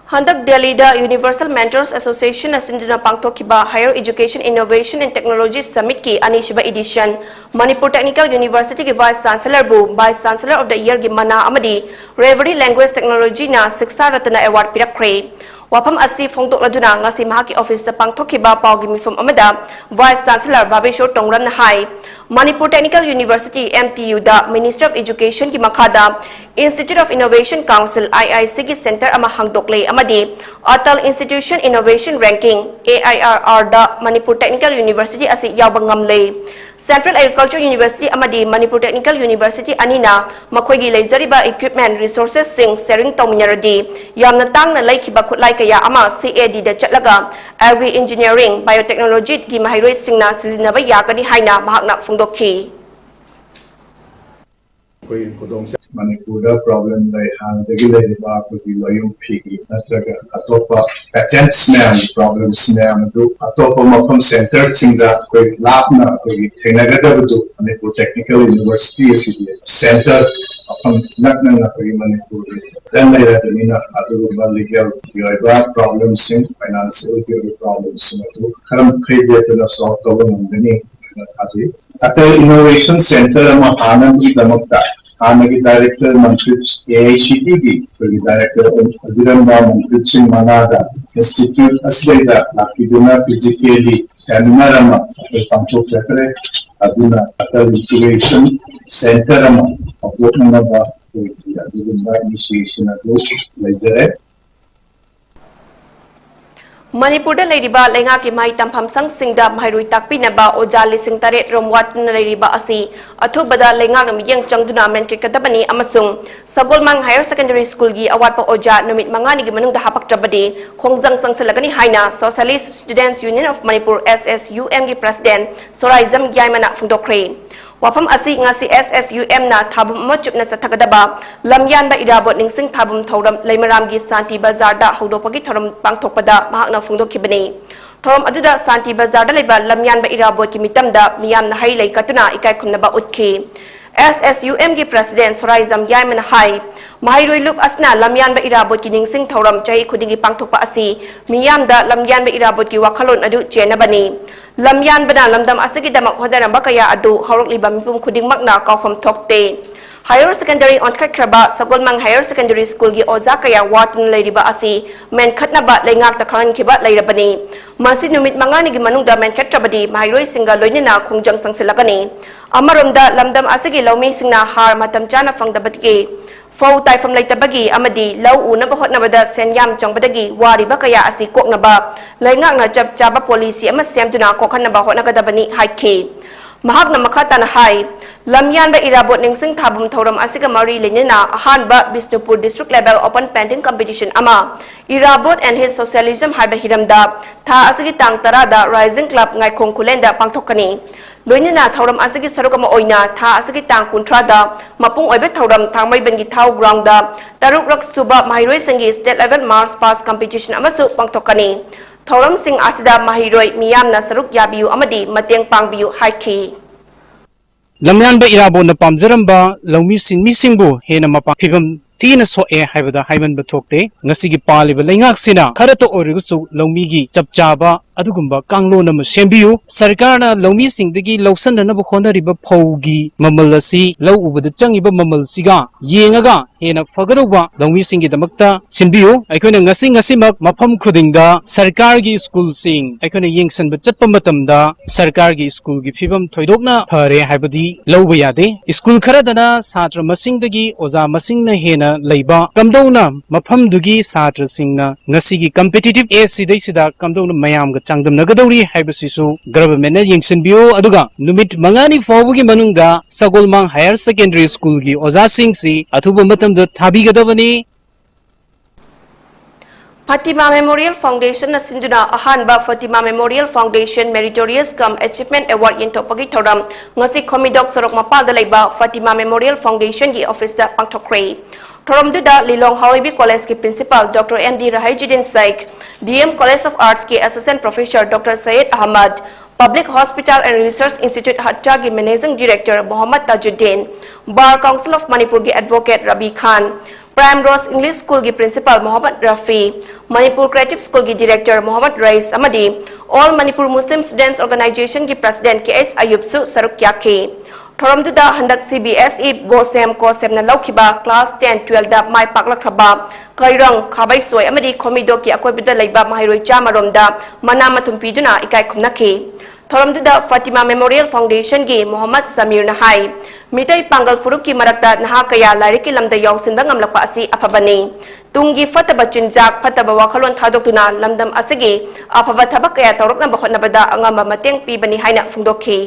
Handak Delhi da Universal Mentors Association asinduna pangthokiba Higher Education Innovation and Technology Summit ki anishiba edition Manipur Technical University ki Vice Chancellor bu Vice Chancellor of the Year gi mana amadi Reverie Language Technology na Siksa Ratna Award pirakre. Wapam asi phongtok laduna ngasi mahaki office da pangthokiba pawgi mifam amada Vice Chancellor Babeshwar Tongram na hai Manipur Technical University MTU da Minister of Education ki makhada Institute of Innovation Council IIC ki center ama hangdokle amadi Atal Institution Innovation Ranking AIRR da Manipur Technical University asi yabangamle Central Agriculture University amadi Manipur Technical University anina makhoigi leizariba equipment resources sing sharing tawminaradi yamna tangna laikhiba khutlai kaya ama CAD da chatlaga agri engineering biotechnology gi mahairoi singna sizinaba yakani haina mahakna phungdokhi Manipur problem like handagi leba kuri layum phigi natraga atopa patents ma'am problems ma'am do atopa mafam center singa koi lapna koi thenagada do Manipur Technical University center apam nakna na koi Manipur then later the nina adu legal yoiba problems in financial problems to karam khide to solve to mandani asi ate innovation center ma anandi damakta Anagi Director Mantrips AICTB, Director Abhiramba Mantrips in Manada, Institute Asleda, Lakiduna Physically, Seminarama, Sancho Chakre, Aduna, Incubation Center of Wotanaba, Initiation of Lazare. Manipur da leiriba lenga ki mai tampham sang singda mairui takpinaba oja lising taret romwat na leiriba asi athubada lenga ngam yang changduna men ke kadabani amasung Sagolmang Higher Secondary School gi awat pa oja numit mangani gi manung da hapak trabadi khongjang sangsalagani haina Socialist Students Union of Manipur SSUM gi President Soraizam Yaimana Fundokre Wapam asi ngasi SSUM na thabum machup na sa tagadaba lamyan ba irabot ning sing thabum thoram leimaram gi Santi Bazar da hodopagi thoram pangthokpada mahakna phungdokhibani thoram aduda Santi Bazar da leba lamyan ba irabot ki mitamda miyam na hailai katuna ikai khumnaba utkhi SSUM gi President Soraizam Yaiman hai mahairoi lup asna lamyan ba irabot ki ning sing thoram chai khudingi pangthokpa asi miyam da lamyan ba irabot ki wakhalon adu chenabani Lamyan bana lamdam asigi damak hodana bakaya adu harok liba mipum khuding makna kawfam thokte Higher Secondary on Kakraba Sagolmang Higher Secondary School gi oza kaya watun leiriba asi men khatna ba lengak ta khangan khiba leirabani masi numit mangani gi manungda men khatrabadi mahairoi singa loinina khongjang sangsilagani amaromda lamdam asigi lomi singna har matam chana fangdabati Fau taifam leitabagi amadi lau u na bahot na bada senyam changbadagi wari ba kaya asi kok na ba laingak na jab jaba polisi ama sem tuna kokhan na bahot na kadabani haike mahak na makata na hai lamyan ba irabot ning sing thabum thoram asiga mari lenina ahan ba Bisnupur District Level Open Painting Competition ama irabot and his socialism haiba hiramda tha asigi tang tarada Rising Club ngai khong kulenda pangthokani Loinina thoram asigi sarukama oina tha asigi tang kuntrada mapung oibe thoram thangmai bengi thau ground da taruk rak suba mahiroi singi state level march pass competition amasu pangthokani thoram sing asida mahiroi miyamna saruk yabiu amadi mateng pangbiu haiki Lamyan ba irabo na pamjaramba lawmi sin misingbu hena mapa phibam Tina so e haibada haiban bathokte ngasigi paliba leingak sina kharato origusu lawmigi chapchaba adugumba kanglo na sembiu sarkarna lawmi singdagi lawsan na khonariba phaugi mamal asi law ubada changiba mamal siga yengaga hena fagadoba lawmi singi damakta sinbiu aikona ngasi mak mafam khudingda sarkargi school sing aikona yengsan ba chatpa matamda sarkargi school gi phibam thoidokna phare haibadi lawba yade school kharadana satra masingdagi oza masingna hena Laiba Kamdona Mafam Dugi Satra Singna Nasigi competitive A Sidai Sida Kamdona Mayam Changdam Nagadori Hibasisu Government Yingson Bio Aduga Numit Mangani Fobugi Manunga Sagolmang Higher Secondary School Gi Oza Singsi Atuba Matam the Tabigadavani Fatima Memorial Foundation na sinduna ahanba Fatima Memorial Foundation Meritorious Cum Achievement Award yentopagi thoram ngasi komidok sorok mapal dalaiba Fatima Memorial Foundation gi office da pangthokre thoram duda Lilong Hawibi College ki principal Dr. MD Rahijudin Saik DM College of Arts ki assistant professor Dr. Syed Ahmad Public Hospital and Research Institute Hatta ki managing director Muhammad Tajuddin Bar Council of Manipur ki advocate Rabi Khan Prime Rose English School ki principal Muhammad Rafi Manipur Creative School ki Director Muhammad Rais amadi All Manipur Muslim Students Organization ki President KS Ayub su saruk yakhi. Thoram du da handak CBSE Bosem Kosem na laukiba class 10 12 da mai paklakraba kairang khabai soi amadi komido ki akoi bida leiba mahiroi chamarom da mana matumpi duna ikai khumnaki. Thoram du da Fatima Memorial Foundation ki Muhammad Samir Nahai mitai pangal furup ki marakta naha kaya lari ki lamda yausinda ngamlakpa asi apabani tungi fataba chinjak fataba wakhalon thadokuna lamdam asigi apaba thabak kaya tawrokna bakhotna bada angama mateng pibani haina phungdokhi.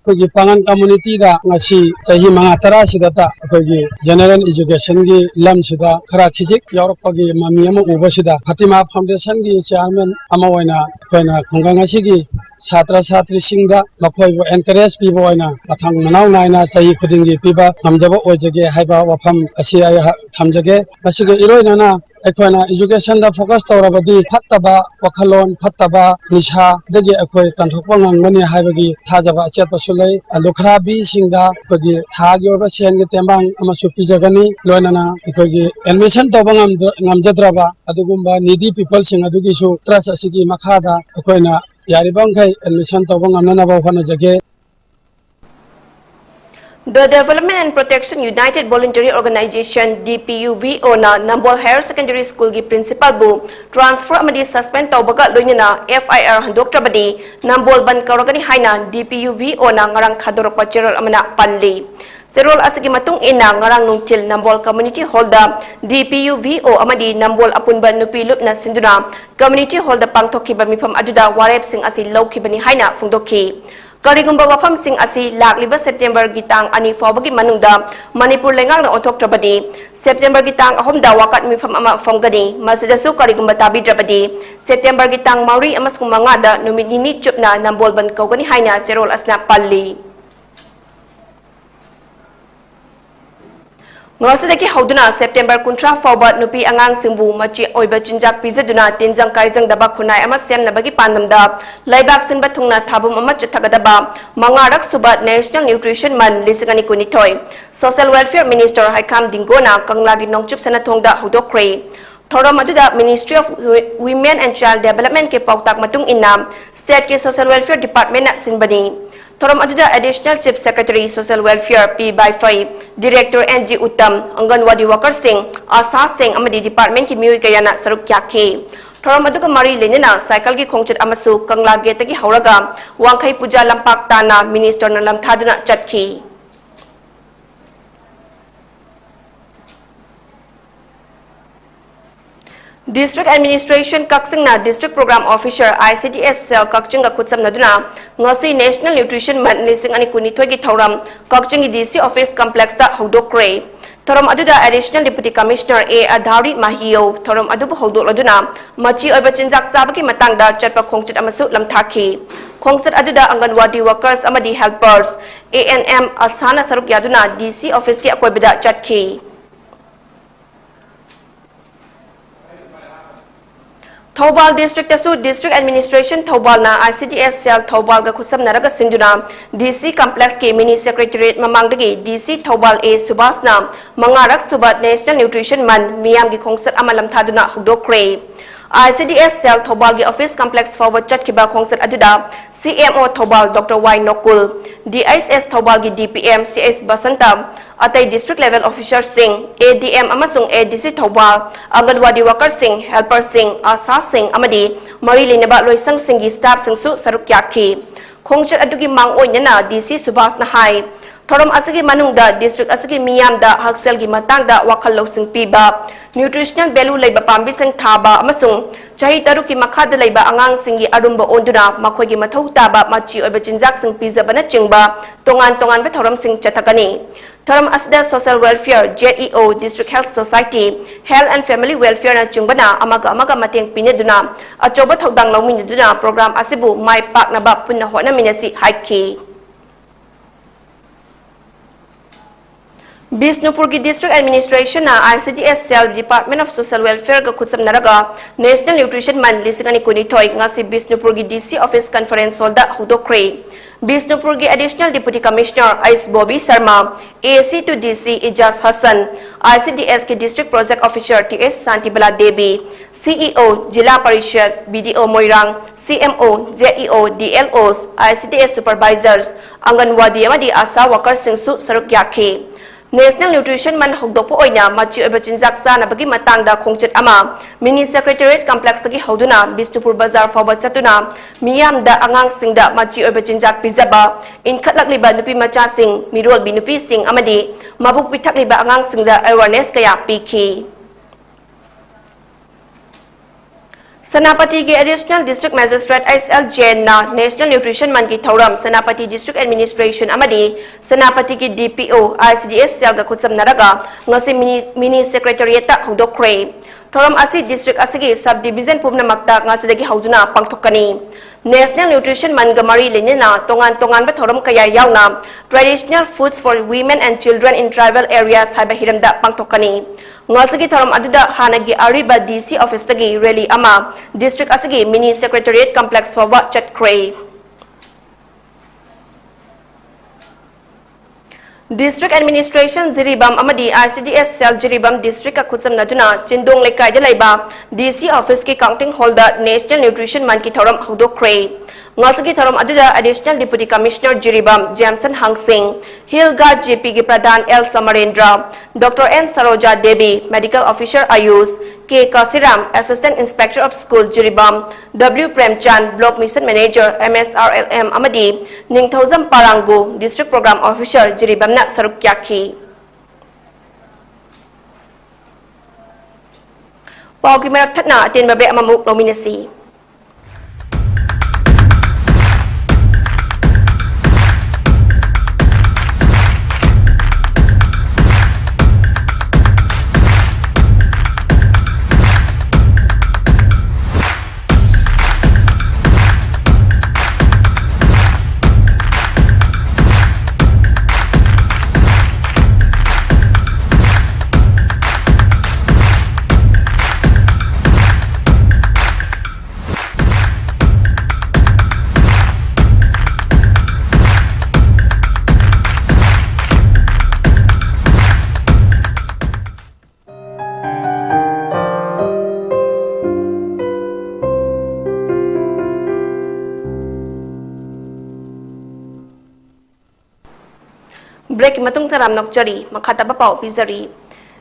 Kogi pangan community da ngasi chahi manga tara sidata kogi general education gi lam sida khara khijik yorok pagi mami ama uba sida Fatima Foundation gi chairman ama waina koina khongang asigi छात्र छात्री सिंगदा मखोइबो encourage पिबो वाइना Mathang मनाव नायना सही खुदिंगी पिबा हमजबो ओजगे हाइबा वफम असि आय थमजगे मसिगे इरोइनाना अखोना education दा focus तौरबदी फत्तबा वखलोन फत्तबा निशा दगे अखोय कंथोकपा ngangmani हाइबगी थाजबा अचेपा सुलै लोखरा B सिंगदा कोगी थागी ओबा सेनगे तेंबांग अमसु पिजगनी लोइनाना अखोगी admission तौबा ngamjadraba adugumba needy people sing adugisu trust asigi makhada अखोयना यारिबंखै admission तौबा ngamnana होनजगे. The Development and Protection United Voluntary Organization DPUVO na Nambol Higher Secondary School gi principal bu transfer amadi suspend tawbaga loinina FIR handoktrabadi Nambol ban karagani haina DPUVO na ngarang khadorpa cheral amana panli. Serol asigi matung ina ngarang nungtil Nambol Community Hall da DPUVO amadi Nambol apunba nupilup na sinduna Community Hall da pangthokiba mifam aduda warep sing asi lawkibani haina phungdokhi. Karigumba wafam sing asi lakliba September gitang ani fawbagi manungda Manipur lengang na onthoktrabadi September gitang ahomda wakat mifam ama famgani masidasu karigumba tabidrabadi September gitang mauri amasung mangada numinini chupna Nambol ban kaugani haina Serol asna palli. Ngasadaki hauduna September kuntra fawba nupi angang singbu machi oiba chinjak pizaduna tinjang kaijang daba khunai ama semna bagi pandamda laibak sinba thungna thabum ama chathagadaba mangarak subat National Nutrition Month lisingani kunithoi Social Welfare Minister Haikam Dingona kanglagi nongchup sana thongda hudokre. Thoram aduda Ministry of Women and Child Development ke pautak matung inam State ke Social Welfare Department na sinbani. Thoram aduda Additional Chief Secretary Social Welfare P. Baifai, Director NG Uttam, Anganwadi Worker Singh, Asa Singh amadi Department ki miui kaya na saruk yakhi. Thoram aduga mari lenina cycle ki khongchat amasu kangla gate ki hauraga wangkhai puja lampak tana Minister na lamthaduna chatki. District Administration Kaksing na District Program Officer ICDS Cell Kakching ga kutsam naduna ngasi National Nutrition Month lising ani kunithoi gi thoram Kakching DC Office Complex da hodokre. Thoram aduda Additional Deputy Commissioner A Adhari Mahio thoram adubu hodok laduna machi oiba chinjak sabagi matangda chatpa khongchat amasu lamthaki. Khongchat aduda Anganwadi workers amadi helpers ANM asana saruk yaduna DC Office ki akoibida chatki. Thobal District asu District Administration Thobal na ICDS Cell Thobal ga khusam naraga sinduna DC Complex ke Mini Secretariat mamangdagi DC Thobal A Subas na mangarak subat National Nutrition Month miyam gi khongsat amalam thaduna hudokre. ICDS Cell Thobal gi Office Complex forward chat kiba khongsat aduda CMO Thobal Dr. Y Nokul DIS Thobal gi DPM CS Basantam atai district level officer sing ADM amasung ADC Thobal Anganwadi worker sing helper sing asa sing amadi mari linaba loisang singi staff sing su saruk yakhi khongchat adugi mang oinana DC Subas na hai thoram asigi manungda district asigi miyam da haksel gi matang da wakhal losing piba nutritional value leiba pambi sing thaba amasung chahi taruki makhada leiba angang singi arumba onduna makhoi gi mathau taba machi oiba chinjak sing pizabana chingba tongan be thoram sing chathakani. Thoram asda Social Welfare JEO District Health Society Health and Family Welfare na chungbana amaga mateng pineduna achoba thodang lawminiduna program asibu mai pak na ba punna hona minasi haiki. Bisnupur ki District Administration na ICDS Cell Department of Social Welfare ga kutsam naraga National Nutrition Month lisingani kunithoi ngasi Bisnupur ki DC Office Conference Hall da hudokre. Bisnupur ki Additional Deputy Commissioner Ais Bobby Sharma, AAC to DC Ijaz Hassan, ICDS ki District Project Officer TS Santibala Devi, CEO Jila Parishad BDO Moirang, CMO JEO DLOs, ICDS Supervisors, Anganwadi amadi Asa Workers singsu saruk yakhi. National Nutrition Man hogdopo oina machi oiba chinjak sana bagi matangda khongchet ama Mini Secretariat Complex tagi hoduna Bisnupur Bazar fawba chatuna miyamda angang singda machi oiba chinjak pizaba inkhatlakliba nupi macha sing mirol binupi sing amadi mabuk pithakliba angang singda awareness kaya pikhi. Senapati ki Additional District Magistrate SL Jain na National Nutrition Man ki Thauram Senapati District Administration amadi Senapati ki DPO ICDS sel ga khutsam naraga ngasi mini secretariat ta hodokre Thauram asi district asigi subdivision pumna makta ngasi dagi hauduna pangthokani National Nutrition Man ga mari lenina tongan ba Thauram kaya yauna Traditional Foods for Women and Children in Tribal Areas haiba hiramda pangthokani Ngasagi Thoram aduda hanagi ariba DC office tagi rally ama district asagi mini secretariat complex fawa chatkray District Administration Jiribam amadi ICDS Cell Jiribam District ka khutsam naduna chindong lekai da laiba DC office ki counting hall da National Nutrition Man ki Thoram hodokray Ngasagi Thoram aduda Additional Deputy Commissioner Jiribam Jameson Hangsing, Hilga GP ki Pradhan L Samarendra, Dr. N Saroja Devi, Medical Officer Ayush, K Kasiram, Assistant Inspector of School Jiribam, W Premchand, Block Mission Manager MSRLM Amadi, Ningthauzam Parangu, District Program Officer Jiribam na Sarukyakhi. Pawki merak thatna atin babe amamuk nominasi. Break matung taram nokjari makata pau pizari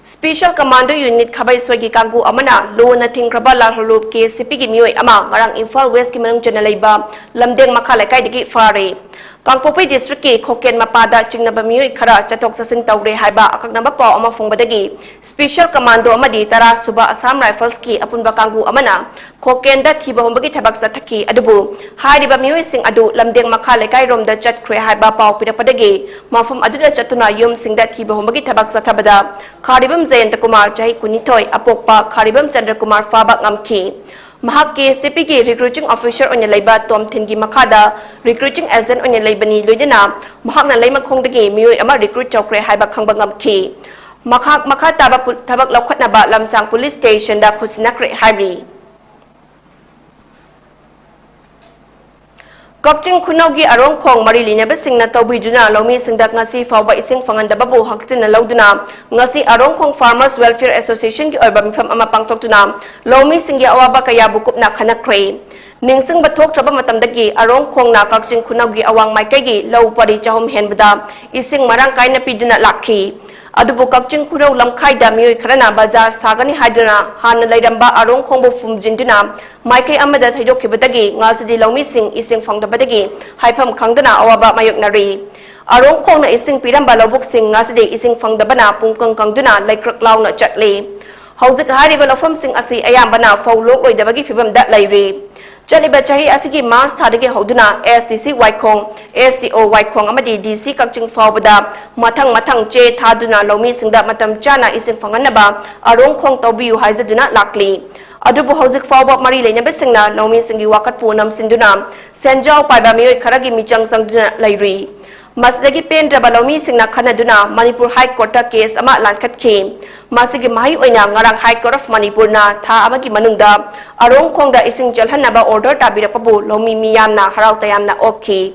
Special Commando Unit Khabai Swagi Kangu amana lo na thingraba la holup ke CP gi mioi ama ngarang Imphal West ki manung chana leiba lamdeng makhala kai digi fare Kangpopi District ki Khoken mapada chingnaba mioi khara chatok sasin tawre haiba akaknaba pau ama fongbadagi Special Commando amadi tara suba Assam Rifles ki apunba Kangu amana Khoken da thiba hombagi thabak sathaki adubu haiba mioi sing adu lamdeng makhala kai rom da chat khre haiba pau pirapadagi mafum aduda chatuna yum sing da thiba hombagi thabak sathabada Kharibam Jayanta Kumar Jahi Kunithoi Apokpa Kharibam Chandra Kumar Fabak Ngamki Mahak ke CP ki recruiting officer onya laiba Tom Thingi Makada recruiting agent onya laibani loidana mahak na laima khongdagi mioi ama recruit chokre haiba khangba ngamki mahak taba tabak lokhatna ba lamsang police station da khusinakre haibri Kopching Kunaugi Arong Kong Marilina Besingna Tobiduna Lomi Sindak Ngasi Fawba Ising Fanganda Babu Haktina Lauduna Ngasi Arong Kong Farmers Welfare Association ki Orbam from Amapang Tokuna Lomi Singya Awaba Kaya Bukup na Kanakre Ningsing Batok Traba Matamdagi Arong Kong na Kopching Kunaugi Awang Maikagi Low Pari Chahom Henbada Ising Marang Kaina Piduna Laki Adubu Kopching Kurau Lamkai da Mioi Karana Bazar Sagani Hydra Han Laidamba Arong Kong Bufum Jinduna Maikai Amada Tayoki Badagi Ngazidi Lomi Sing Ising Fang the Badagi Hypam Kangdana Awaba Mayok Nari Arong Kong na Ising Piramba Lobuk Sing Ngazidi Ising Fang the Bana Pungkang Kangduna like Clown at Chatli How's the Hari Velofum Sing Asi Ayambana Follow with the Bagi Pibam that Lairi Jaliba Chahi Asigi Mars Tadagi Hoduna STC Waikong STO Waikong Amadi DC Kakching Fawbada Matang Che Taduna Lomi Singda Matam Chana Ising Fanganaba Arong Kong Tobiu Haizaduna Lakli Adubu Hozik Fawba Mari Lena Besingna Lomi Singi Wakat Punam Sinduna Senjao Paibamio Karagi Michang Sangduna Lairi Masdagi Pen Rabalomi Singna Kanaduna Manipur High Court case Ama Lankat came Masigi Mahi Oina Ngarang High Court of Manipur na Tha Amagi Manungda Arong Kong da Ising Jalhanaba order Tabira Pabu Lomi Miyam na Harau Tayam na Oki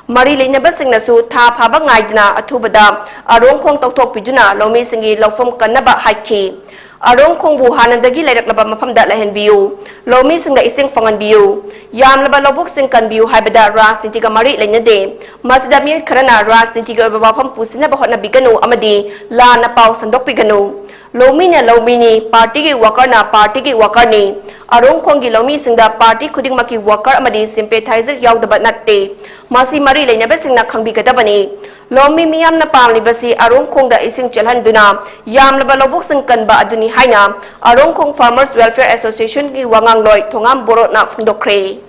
Mari Lainabasingnasu Tha Phaba Ngaidna Athubada Arong Khong Toktok Piduna Lomi Singi Lofum Kanaba Haiki Arong Khong Bu Hanandagi Lairaknaba Mafamda Lahenbiu Lomi Singa Ising Fanganbiu Yamlaba Lobuk Sing Kanbiu Habada Ras Nitiga Mari Lainade Masida Mi Karana Ras Nitiga Babam Pusina Bahona Biganu Amadi La Napau Sandok Piganu Lomina Lomini Party ki Wakarna Party ki Wakarni Arong Khonggi Lomi Singda Party Kuding Maki Wakar Amadi Sympathizer Yaudaba Natte Masi Mari Lainabasingna Khangbi Kadabani Lomi Miyam na Pamli Basi Arong Khongda Ising Chalhanduna Yam Laba Lobok Sing Kanba Aduni Haina Arong Khong Farmers Welfare Association ki Wangang Loy Thongam Borot na Fundokre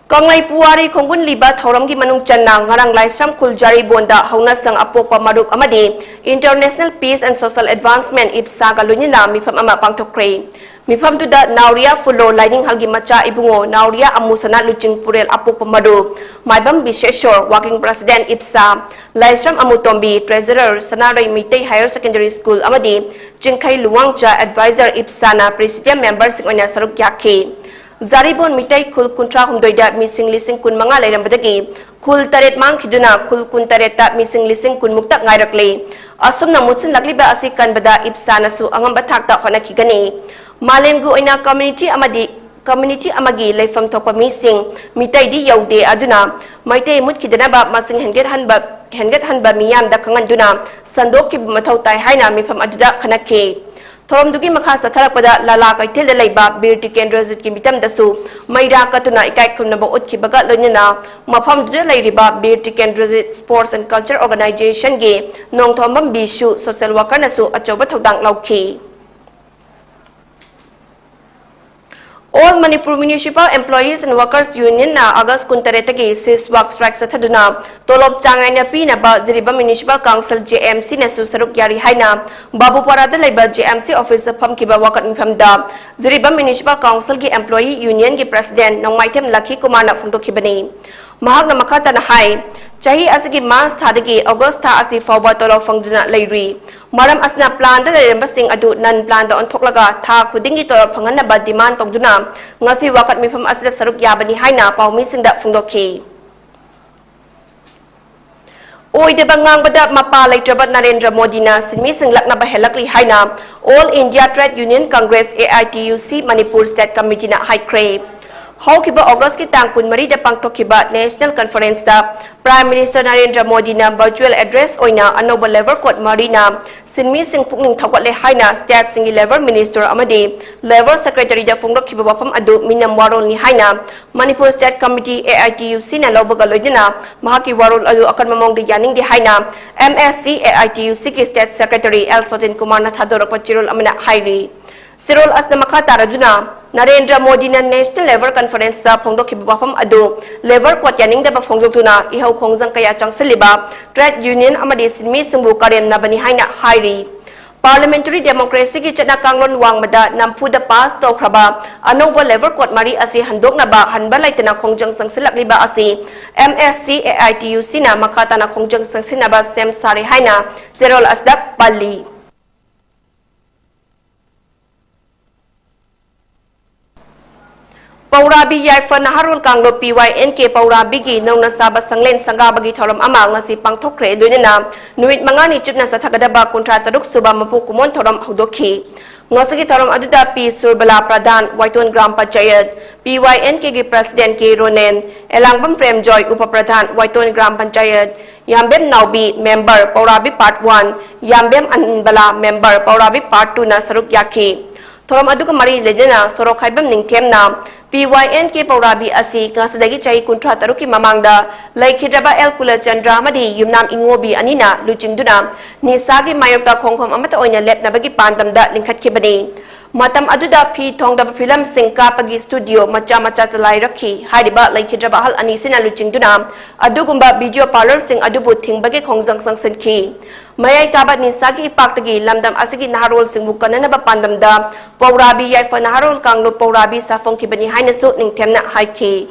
Kanglai Puari Kongun Liba Thoramgi Manung Channa Ngarang Laisram Kuljari Bonda Hauna Sang Apopa Maruk Amadi International Peace and Social Advancement IPSA Galunina Mipam Ama Pangtokre Mipam Tuda Nauria Fulo Lining Halgi Macha Ibungo Nauria Amusana Luching Purel Apopa Maru Maibam Bisheshor Working President IPSA Laisram Amutombi Treasurer Sanarai Mitei Higher Secondary School Amadi Jingkai Luwangcha Advisor IPSA na Presidium Member Singona Saruk Yake Zaribon Mitai Kul Kuntra Humdoida Missing Lising Kun Manga Lairambadagi Kul Taret Mang Kiduna Kul Kun Tareta Missing Lising Kun Muktak Ngairakle Asum na Mutsin Lakliba Asikan Bada Ipsana Su Angam Batakta Honakigani Malemgu Ina Community Amagi Laifam Topa Missing Mitai Di Yaude Aduna Maite Mut Kidanaba Masing Henget Hanba Miyam da Kanganduna Sandoki Matau Tai Haina Mipam Aduda Kanake Thorom Dugi Makasa Tarakpada Lala Kaitil Laiba Beauty Kendrazit Kimitam Dasu Maida Katuna Ikai Kunaba Utki Bagat Lunina Mapam Lairiba Beauty Kendrazit Sports and Culture Organization Ge Nong Thombam Bishu Social Worker Nasu Achobatodang Lauki All Manipur Municipal Employees and Workers Union na August Kuntaretagi sis work strike sa Taduna Tolop Changay na Pinaba Ziriba Municipal Council JMC na susaruk yari haina Babu Parada Laiba JMC Office Pam Kiba Wakat Mipamda Ziriba Municipal Council ki Employee Union ki President Nong Maitem Laki Kumana Fungto Kibani Mahag na makata na hai Chahi asigi Mars Thadagi August Tha asi Fawba Tolop Fangduna Lairi Maram asna plan da Basing adu nan plan da on toklaga Tha Kudingi Tolop Pangana ba demand Togduna Ngasi Wakat Mipam asda saruk yabani haina Pau Mising da Fungdoki Oy de bangang bada mapalay trabat Narendra Modi na sinmising lakna bahelakli haina All India Trade Union Congress AITUC Manipur State Committee na high crave How kiba August ki tang kun mari da pangtokiba National Conference da Prime Minister Narendra Modi na virtual address oina anoba level court marina sinmising pukning thawat le haina state singi level minister amadi level secretary da fungdok kiba bapam adu minam warol ni haina Manipur State Committee AITUC na lobaga loidina mahaki warol adu akan mamong di yaning di haina MSC AITUC ki state secretary El Sotin Kumar na thador pachirol amana hairi Sirol as na makatara duna Narendra Modi na National Level Conference da Pongdok Kibabapam Ado Level Kwat Yaning da Pongdok Tuna Ihaw Kongjang Kaya Chang Saliba Trade Union Amadi Sinmi Sumbu Karem na Banihaina Hairi Parliamentary Democracy ki Chana Kanglon Wang Mada Nampu da Pas to Kraba Anoba Level Kwat Mari asi Handok na ba Hanbalay Tana Kongjang Sang Silak Liba asi MSC AITUC na Makata na Kongjang Sang Sinaba Sem Sari Haina Sirol Asda Pali Paurabi Yaifa Naharul Kanglo PYNK Paurabi gi nong nasaba sanglen sangga bagi tholam ama ngasi pangthokre luina nuit mangani chutna sa thagadaba kontra taruk suba mapu kumon thoram hudokhi ngasi thoram aduda P Surbala Pradhan Waiton Gram Panchayat PYNK gi President K Ronen Elangbam Prem Joy Upapradhan Waiton Gram Panchayat Yambem Naubi Member Paurabi Part 1 Yambem Anbala Member Paurabi Part 2 na saruk yakhi thoram aduga mari lejena sorok haibam ningthem na PYNK Paurabi asi ngasadagi chai kuntra taruki mamangda laikhidraba El KESHORCHANDRA madi yumnam ingobi anina luchingduna nisagi mayokta khongkhom amata oina lepna bagi pandamda lingkhat kibani matam aduda phi thongda film singka pagi studio macha talai rakhi hariba laikhidraba hal ani sina luchingduna adugumba video parlor sing adubu thingbagi khongjang sangsenki Mayay kabat ni sagi ipaktagi lamdam asigi naharol sing bukanana ba pandamda Paurabi Yaifa naharol kanglo Paurabi sa fong kibani haina su ning temna haiki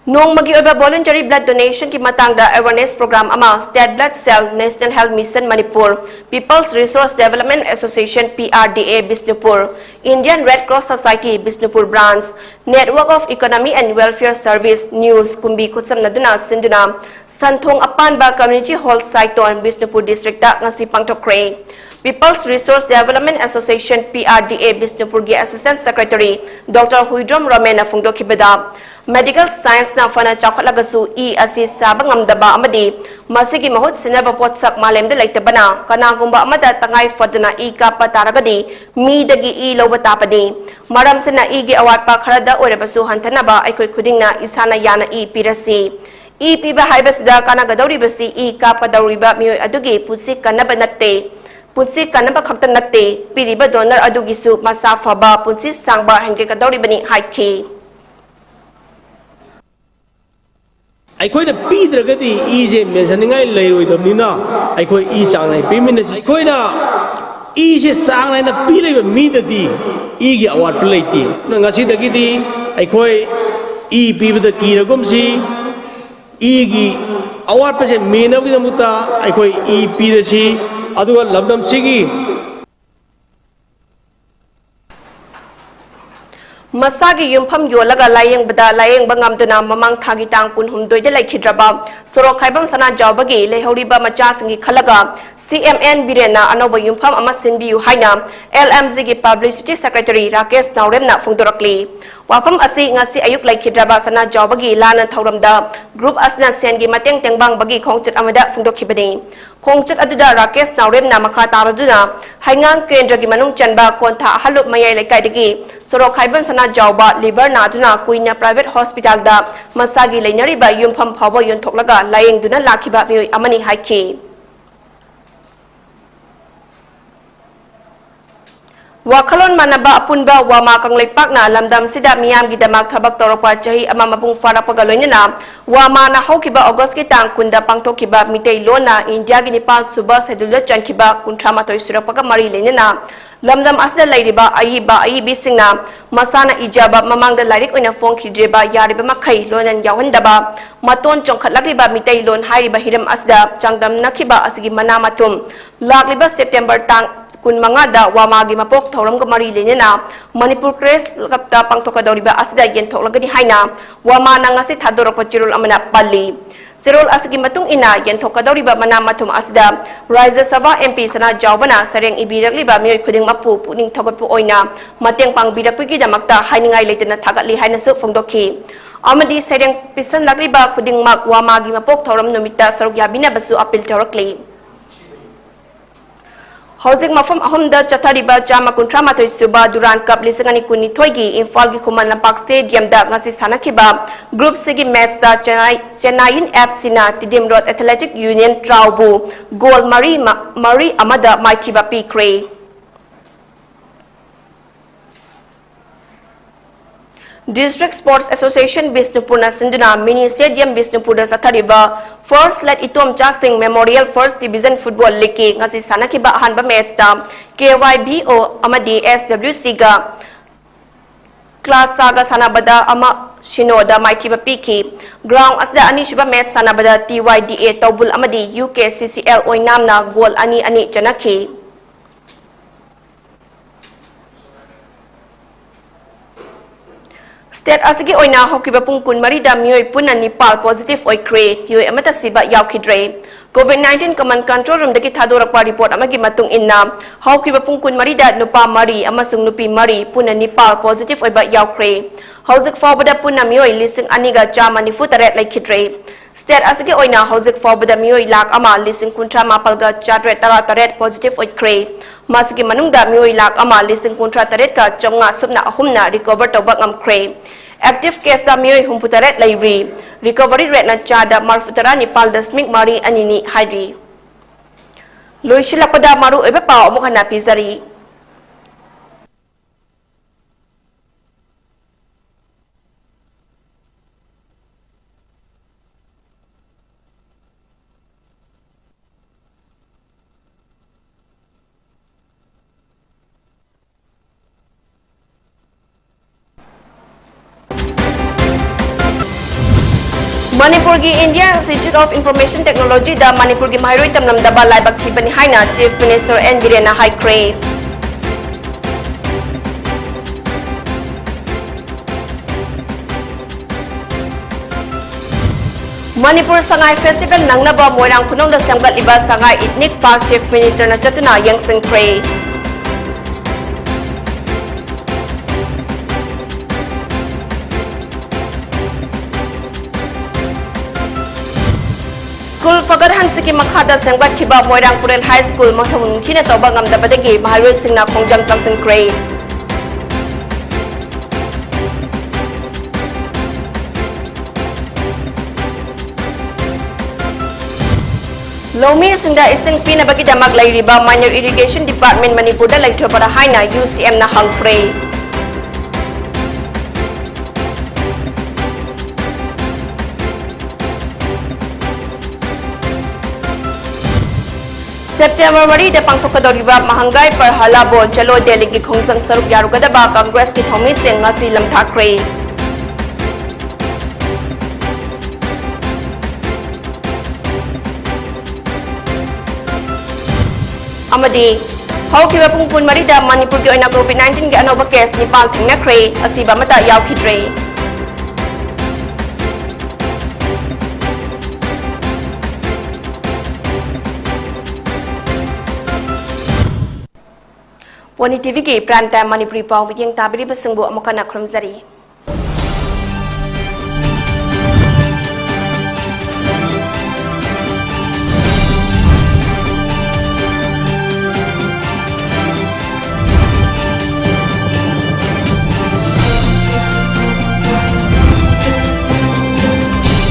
Nongmagi oiba voluntary blood donation ki matangda awareness program ama State Blood Cell National Health Mission Manipur, People's Resource Development Association PRDA Bisnupur, Indian Red Cross Society Bisnupur Branch, Network of Economy and Welfare Service News Kumbi Kutsam Naduna Sinduna, Santhong Apanba Community Hall Saiton Bisnupur District ngasi pangtokre. People's Resource Development Association PRDA Bisnupur Assistant Secretary Dr. Huidrom Romena Fungdokibeda. Medical Science na fana chakhalagasu asi sabang amdaba amadi masigi mahut sinaba potsak malemda laitabana kanagumba amada tangay fadna ka pataragadi midagi loba tapadi maram sina gi awat pa kharada orebasu hantanaba aikoi khudingna isana yana pirasi piba haibasda kanagadori basi ka padawriba mioi adugi putsi kanaba natte punsi kanaba khakta natte piriba donor adugisu masafaba punsi sangba hengke kadori bani haiki ꯑꯩꯈꯣꯏꯅ ꯄꯤꯗ꯭ꯔꯒꯗꯤ ꯏꯁꯦ ꯃꯦꯟꯁꯟꯅꯤꯡꯉꯥꯏ ꯂꯩꯔꯣꯏꯗꯕꯅꯤꯅ ꯑꯩꯈꯣꯏ ꯏ ꯆꯥꯡ ꯅꯥꯏꯅ ꯄꯤꯃꯤꯟꯅꯁꯤ ꯑꯩꯈꯣꯏꯅ ꯏꯁꯦ ꯆꯥꯡ ꯅꯥꯏꯅ ꯄꯤꯂꯤꯕ ꯃꯤꯗꯗꯤ ꯏꯒꯤ ꯑꯋꯥꯠꯄ ꯂꯩꯇꯦ ꯉꯁꯤꯗꯒꯤꯗꯤ ꯑꯩꯈꯣꯏ ꯏ ꯄꯤꯕꯗ ꯀꯤꯔꯒꯨꯝꯁꯤ ꯏꯒꯤ ꯑꯋꯥꯠꯄꯁꯦ ꯃꯦꯟꯅꯕꯒꯤꯗꯃꯛꯇ ꯑꯩꯈꯣꯏ ꯏ ꯄꯤꯔꯁꯤ ꯑꯗꯨꯒ ꯂꯝꯗꯝꯁꯤꯒꯤ Masagi yumpham yolaga layeng bada layeng bangamduna mamang thagi tang punhum doida laikhidraba sorok khaibam sana jawbagi lehoriba macha singi khalaga CMN Birena anoba yumpham ama sinbiu haina LMZ gi Publicity Secretary Rakesh Nauremna phungdorakli wapam asi ngasi ayuk laikhidraba sana jawbagi lana thauramda group asna sen gi mateng tengbang bagi khongchat amada phungdokhibani khongchat aduda Rakesh Nauremna makha taraduna haingang kendra gi manung chanba kontha halup mayai laikai dagi sorok khaibam sana jawba liver naduna kuina private hospital da masagi leinari ba yumpham phawa yonthoklaga layeng duna lakhiba mioi amani haiki Wakalon manaba apunba wama kangleipakna lamdam sida miyam gidamak thabak torokpa chahi ama mapung farakpaga loinana wama na haukiba August ki tang kunda pangtokhiba mitei lona India gi Nepal suba sedula chankiba kunthramatoi surakpaga mari leinana lamdam asda lairiba ayi bisingna masana ijaba mamangda lairik oina phongkhidreba yariba makhai lonan yahandaba maton chongkhatlakiba mitei lon hairiba hiram asda changdam nakhiba asigi mana matum lakliba September tang kun mangada wamagi mapok thoram ga mari lenena Manipur Crest kapta pangthokadoriba asda yen thoklagani haina wama nangasi thadorok pachirul amana palli Sirol asigi matung ina yen thokadoriba mana mathum asda Rajya Sabha MP sana jawbana sareng ibirakliba mioi khuding mapu puning thogotpu oina mateng pangbirakpigi damakta hainingai leitena thagatli haina su phongdokhi amadi sareng pisan lakliba khuding mak wamagi mapok thoram nomita saruk yabina basu apil thorakli Housing mafam ahomda chathariba chama kunthramatoi suba Duran Cup lisangani kuni thoigi Imphal gi Khuman Lampak Stadium da ngasi sanakiba Group C gi match da Chennai FC na Tidim Road Athletic Union Traubu goal Mari amada Maikiba Pikre District Sports Association Bisnupur na Sinduna Mini Stadium Bisnupur da sathariba First Let Itom Chasting Memorial First Division Football League ngasi sanakiba ahanba match da KYBO amadi SWC ga Class Saga sanabada ama Shinoda Maikiba Piki Ground asda ani shiba match sanabada TYDA Tawbul amadi UKCCL oinamna goal ani janaki State asigi oina hokiba pungkun marida mioi puna Nepal positive oikre yoi amata siba yaukidre COVID-19 command control room daki thadorakpa report amagi matung inna hokiba pungkun marida nupa mari amasung nupi mari puna Nepal positive oiba yaukre hauzik fawbada puna mioi listing aniga chama nifu taret laikidre State asigi oina hauzik fawbada mioi lak ama listing kuntra mapalga chatret taret positive oikre masigi manungda mioi lak ama listing kuntra taret ka chonga subna ahumna recover toba ngamkre Active case da mioi humputaret lairi recovery rate na chada marfutara Nepal dasmik mari anini hairi loisilakpada maru ebe pa omukhana pizari Manipur gi India Institute of Information Technology da Manipur gi Maharoi tamnam da ba laibak thibani haina Chief Minister N Birena Haikre. Manipur Sangai Festival nangnaba moirang kunong da samgat iba Sangai Ethnic Park Chief Minister na chatuna Yangsen Kre. School Fagarhan Siki Makhada Sangbat Kiba Moirang Purel High School Mathung Kina Toba Ngamda Badagi Maharoi Singna Kongjam Samsen Kre. Lomi Singda Ising Pina Bagi Damag Lairiba Minor Irrigation Department Manipur da Laito para Haina UCM na Hang Kre. September Mari da pangtokadoriba mahangay par halabo jalo deligi khongjang saruk yarukadaba Congress ki thomi sing ngasi lamthakre. Amadi hawkiba pungpun marida Manipur gi oina COVID-19 gi anoba case Nepal thingnakre asiba mata yawkhidre. PONYTV ki Prime Time Manipuri pau yang tabiri basengbu amakana khromjari.